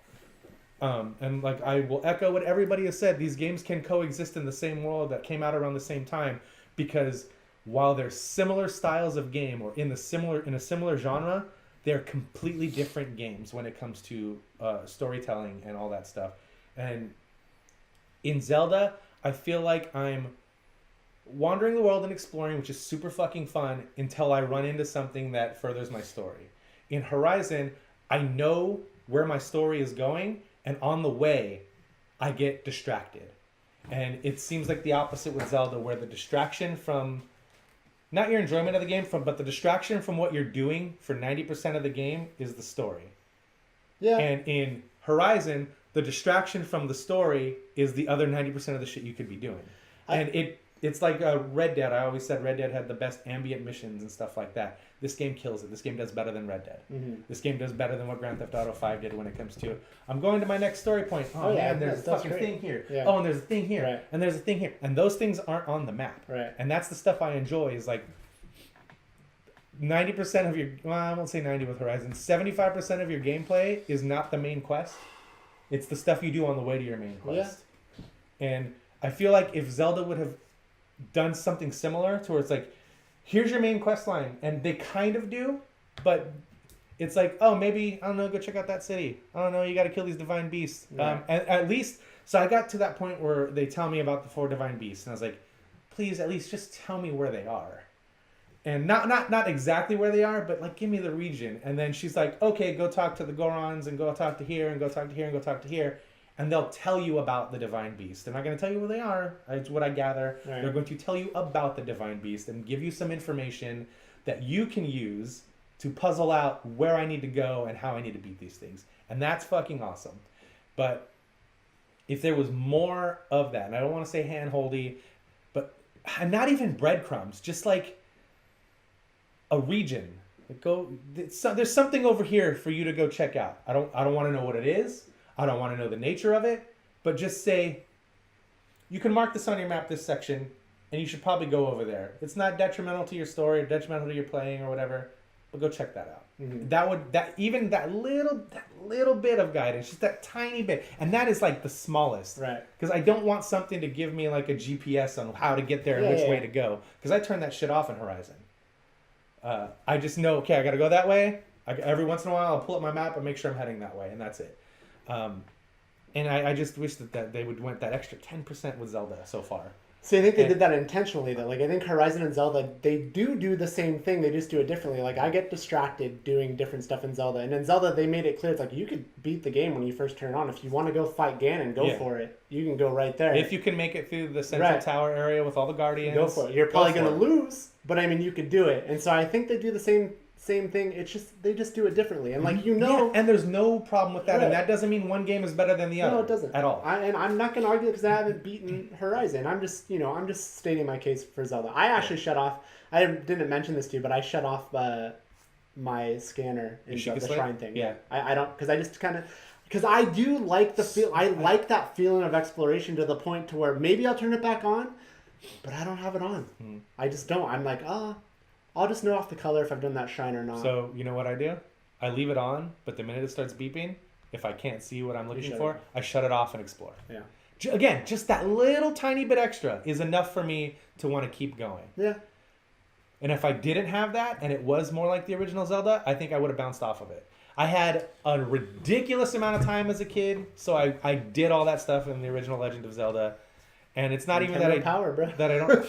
S2: And like, I will echo what everybody has said. These games can coexist in the same world that came out around the same time, because while they're similar styles of game or in a similar genre, they're completely different games when it comes to storytelling and all that stuff. And in Zelda, I feel like I'm wandering the world and exploring, which is super fucking fun, until I run into something that furthers my story. In Horizon, I know where my story is going, and on the way, I get distracted. And it seems like the opposite with Zelda, where the distraction from... not your enjoyment of the game, but the distraction from what you're doing for 90% of the game is the story. Yeah. And in Horizon, the distraction from the story is the other 90% of the shit you could be doing. And it's like Red Dead. I always said Red Dead had the best ambient missions and stuff like that. This game kills it. This game does better than Red Dead. Mm-hmm. This game does better than what Grand Theft Auto 5 did when it comes to, I'm going to my next story point. Oh yeah, man, there's a fucking thing here. Yeah. Oh, and there's a thing here. Right. And there's a thing here. And those things aren't on the map.
S3: Right.
S2: And that's the stuff I enjoy is like 90% of your, well, I won't say 90 with Horizon, 75% of your gameplay is not the main quest. It's the stuff you do on the way to your main quest. Yeah. And I feel like if Zelda would have done something similar to where it's like, here's your main quest line, and they kind of do, but it's like, oh, maybe, I don't know, go check out that city. I don't know, you got to kill these divine beasts. Right. And at least, so I got to that point where they tell me about the 4 divine beasts, and I was like, please, at least just tell me where they are. And not exactly where they are, but like, give me the region. And then she's like, okay, go talk to the Gorons, and go talk to here, and go talk to here, and go talk to here. And they'll tell you about the divine beast. They're not going to tell you where they are. It's what I gather. Right. They're going to tell you about the divine beast and give you some information that you can use to puzzle out where I need to go and how I need to beat these things. And that's fucking awesome. But if there was more of that, and I don't want to say hand-holdy, but not even breadcrumbs, just like a region. There's something over here for you to go check out. I don't want to know what it is. I don't want to know the nature of it, but just say, you can mark this on your map, this section, and you should probably go over there. It's not detrimental to your story or detrimental to your playing or whatever, but go check that out. Mm-hmm. That little bit of guidance, just that tiny bit, and that is like the smallest.
S3: Right.
S2: Because I don't want something to give me like a GPS on how to get there and which way to go. Because I turn that shit off in Horizon. I just know, okay, I got to go that way. Every once in a while, I'll pull up my map and make sure I'm heading that way, and that's it. And I just wish that they would went that extra 10% with Zelda so far.
S3: See, I think they did that intentionally, though. Like, I think Horizon and Zelda, they do the same thing. They just do it differently. Like, I get distracted doing different stuff in Zelda. And in Zelda, they made it clear, it's like, you could beat the game when you first turn it on. If you want to go fight Ganon, go for it. You can go right there.
S2: If you can make it through the central tower area with all the Guardians.
S3: Go for it. You're probably going to lose, but I mean, you could do it. And so I think they do the same thing. It's just they just do it differently, and like
S2: and there's no problem with that, right. And that doesn't mean one game is better than the other.
S3: No, it doesn't
S2: at all.
S3: And I'm not going to argue because I haven't beaten Horizon. I'm just stating my case for Zelda. I actually shut off. I didn't mention this to you, but I shut off my scanner in the shrine thing.
S2: Yeah,
S3: I don't because I just kind of. Because I do like the feel. I like that feeling of exploration to the point to where maybe I'll turn it back on, but I don't have it on. I just don't. I'm like, I'll just know off the color if I've done that shrine or not.
S2: So, you know what I do? I leave it on, but the minute it starts beeping, if I can't see what I'm looking for, I shut it off and explore.
S3: Yeah.
S2: Again, just that little tiny bit extra is enough for me to want to keep going.
S3: Yeah.
S2: And if I didn't have that, and it was more like the original Zelda, I think I would have bounced off of it. I had a ridiculous amount of time as a kid, so I did all that stuff in the original Legend of Zelda. And it's not even that I don't...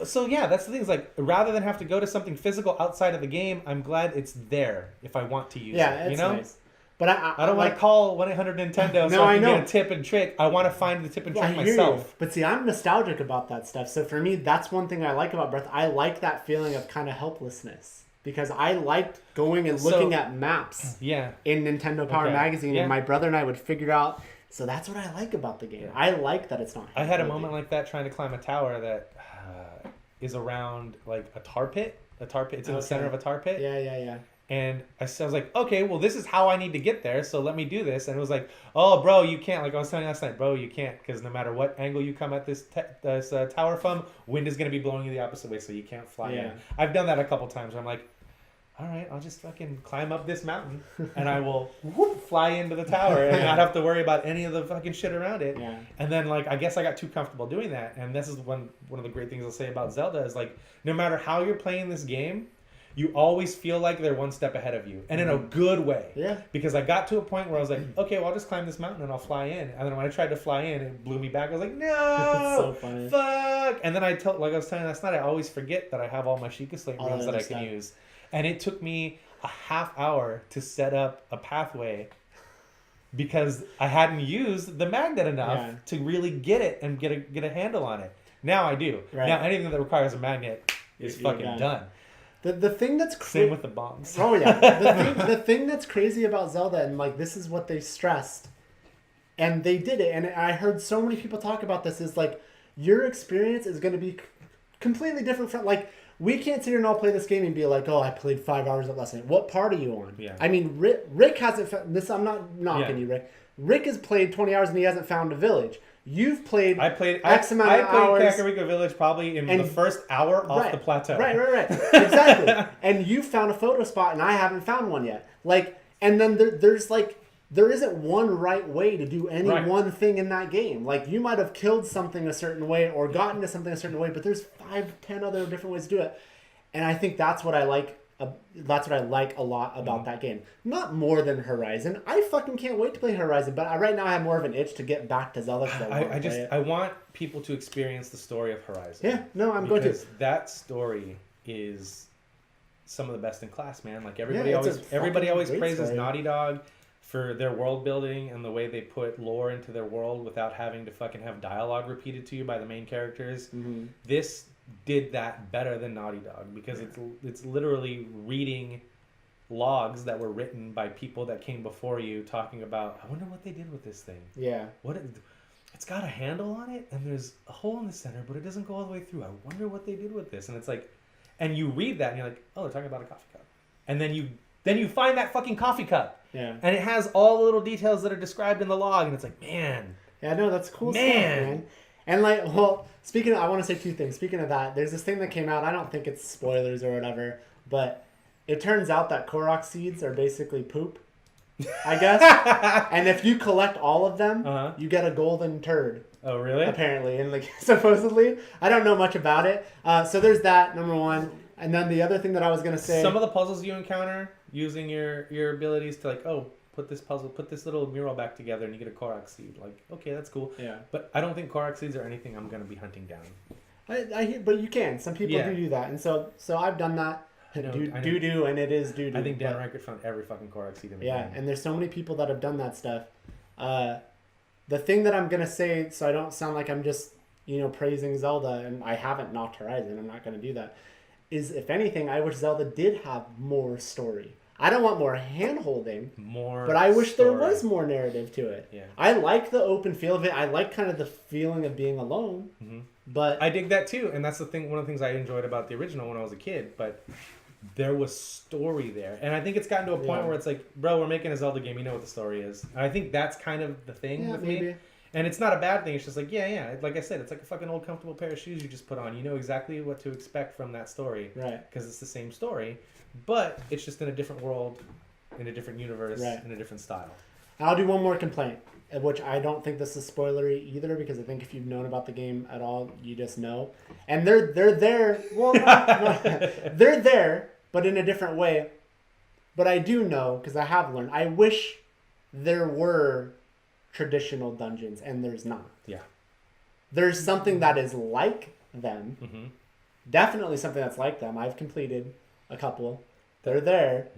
S2: So yeah, that's the thing. Is like rather than have to go to something physical outside of the game, I'm glad it's there if I want to use it.
S3: Yeah, it's nice. But I
S2: don't want to call 1-800-Nintendo so I can get a tip and trick. I want to find the tip and trick myself.
S3: But see, I'm nostalgic about that stuff. So for me, that's one thing I like about Breath. I like that feeling of kind of helplessness because I liked going and looking at maps.
S2: Yeah.
S3: In Nintendo Power Magazine, and my brother and I would figure out. So that's what I like about the game. Yeah. I like that it's not.
S2: I had a moment like that trying to climb a tower that. Is around like a tar pit. It's in the center of a tar pit.
S3: Yeah.
S2: And I was like, okay, well, this is how I need to get there, so let me do this. And it was like, oh, bro, you can't. Like I was telling you last night, bro, you can't, because no matter what angle you come at this tower from, wind is going to be blowing you the opposite way, so you can't fly in. I've done that a couple times where I'm like, all right, I'll just fucking climb up this mountain, and I will fly into the tower and not have to worry about any of the fucking shit around it.
S3: Yeah.
S2: And then, like, I guess I got too comfortable doing that. And this is one of the great things I'll say about Zelda is, like, no matter how you're playing this game, you always feel like they're one step ahead of you. And in a good way.
S3: Yeah.
S2: Because I got to a point where I was like, okay, well, I'll just climb this mountain and I'll fly in. And then when I tried to fly in, it blew me back. I was like, no!
S3: That's so funny.
S2: Fuck! And then like I was telling you last night, I always forget that I have all my Sheikah Slate runes that I can use. And it took me a half hour to set up a pathway because I hadn't used the magnet enough to really get it and get a handle on it. Now I do. Right. Now anything that requires a magnet is fucking done.
S3: The thing that's
S2: same with the bombs.
S3: Oh yeah. The thing that's crazy about Zelda, and like this is what they stressed, and they did it. And I heard so many people talk about this, is like your experience is going to be completely different from, like, we can't sit here and all play this game and be like, oh, I played 5 hours of lesson. What part are you on?
S2: Yeah.
S3: I mean, Rick hasn't, this, I'm not knocking you, Rick. Rick has played 20 hours and he hasn't found a village. You've played X amount of hours.
S2: I played Kakariko Village probably in the first hour off the plateau.
S3: Right. Exactly. And you found a photo spot and I haven't found one yet. Like, and then there's like, there isn't one right way to do any one thing in that game. Like, you might have killed something a certain way or gotten to something a certain way, but there's 5-10 other different ways to do it. And I think that's what I like. That's what I like a lot about that game. Not more than Horizon. I fucking can't wait to play Horizon, but right now I have more of an itch to get back to Zelda.
S2: I want people to experience the story of Horizon.
S3: Yeah, no, I'm going to.
S2: Because that story is some of the best in class, man. Like everybody always praises Naughty Dog for their world building and the way they put lore into their world without having to fucking have dialogue repeated to you by the main characters.
S3: Mm-hmm.
S2: This did that better than Naughty Dog because it's literally reading logs that were written by people that came before you talking about, I wonder what they did with this thing.
S3: Yeah.
S2: It's got a handle on it and there's a hole in the center, but it doesn't go all the way through. I wonder what they did with this. And it's like, and you read that and you're like, oh, they're talking about a coffee cup. And then you find that fucking coffee cup.
S3: Yeah.
S2: And it has all the little details that are described in the log and it's like, man.
S3: Yeah, no, that's cool stuff, man. And like, well, I want to say two things. Speaking of that, there's this thing that came out. I don't think it's spoilers or whatever, but it turns out that Korok seeds are basically poop, I guess. And if you collect all of them, you get a golden turd.
S2: Oh, really?
S3: Apparently, and like supposedly, I don't know much about it. So there's that, number one. And then the other thing that I was gonna say,
S2: some of the puzzles you encounter using your abilities to like, oh, put this little mural back together and you get a Korok seed. Like, okay, that's cool.
S3: Yeah.
S2: But I don't think Korok seeds are anything I'm going to be hunting down.
S3: I hear, but you can. Some people do that. And so I've done that. Doo-doo, and it is doo-doo.
S2: I think Dan Reichert found every fucking Korok seed in the game.
S3: Yeah, and there's so many people that have done that stuff. The thing that I'm going to say, so I don't sound like I'm just, praising Zelda, and I haven't knocked Horizon, I'm not going to do that, is if anything, I wish Zelda did have more story. I don't want more hand-holding, but I wish there was more narrative to it.
S2: Yeah.
S3: I like the open feel of it. I like kind of the feeling of being alone.
S2: Mm-hmm.
S3: But
S2: I dig that too, and that's the thing. One of the things I enjoyed about the original when I was a kid. But there was story there, and I think it's gotten to a point where it's like, bro, we're making a Zelda game. You know what the story is. And I think that's kind of the thing with me. And it's not a bad thing. It's just like, like I said, it's like a fucking old comfortable pair of shoes you just put on. You know exactly what to expect from that story,
S3: right?
S2: Because it's the same story. But it's just in a different world, in a different universe, in a different style.
S3: I'll do one more complaint, which I don't think this is spoilery either, because I think if you've known about the game at all, you just know. And they're there. Well, they're there, but in a different way. But I do know, because I have learned. I wish there were traditional dungeons, and there's not.
S2: Yeah.
S3: There's something that is like them.
S2: Mm-hmm.
S3: Definitely something that's like them. I've completed a couple. They're there,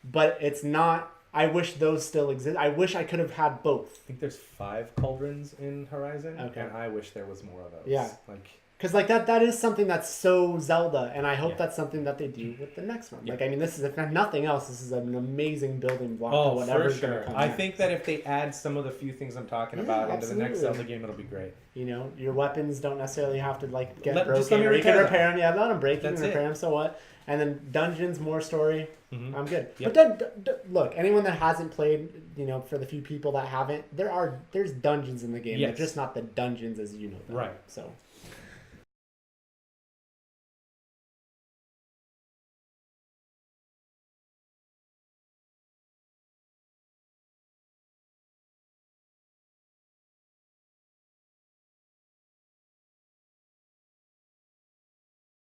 S3: but it's not. I wish those still exist. I wish I could have had both.
S2: I think there's 5 cauldrons in Horizon, and I wish there was more of those.
S3: Yeah, because that is something that's so Zelda, and I hope that's something that they do with the next one. Like, I mean, this is, if nothing else, this is an amazing building block.
S2: Oh,
S3: whatever
S2: for sure. I think that if they add some of the few things I'm talking about into the next Zelda game, it'll be great.
S3: Your weapons don't necessarily have to get broken.
S2: Just let me
S3: or you can repair them.
S2: Yeah,
S3: let them break. You can repair them. So what? And then dungeons, more story.
S2: Mm-hmm.
S3: I'm good.
S2: Yep.
S3: But look, anyone that hasn't played, for the few people that haven't, there's dungeons in the game.
S2: Yes.
S3: They're just not the dungeons as you know them.
S2: Right.
S3: So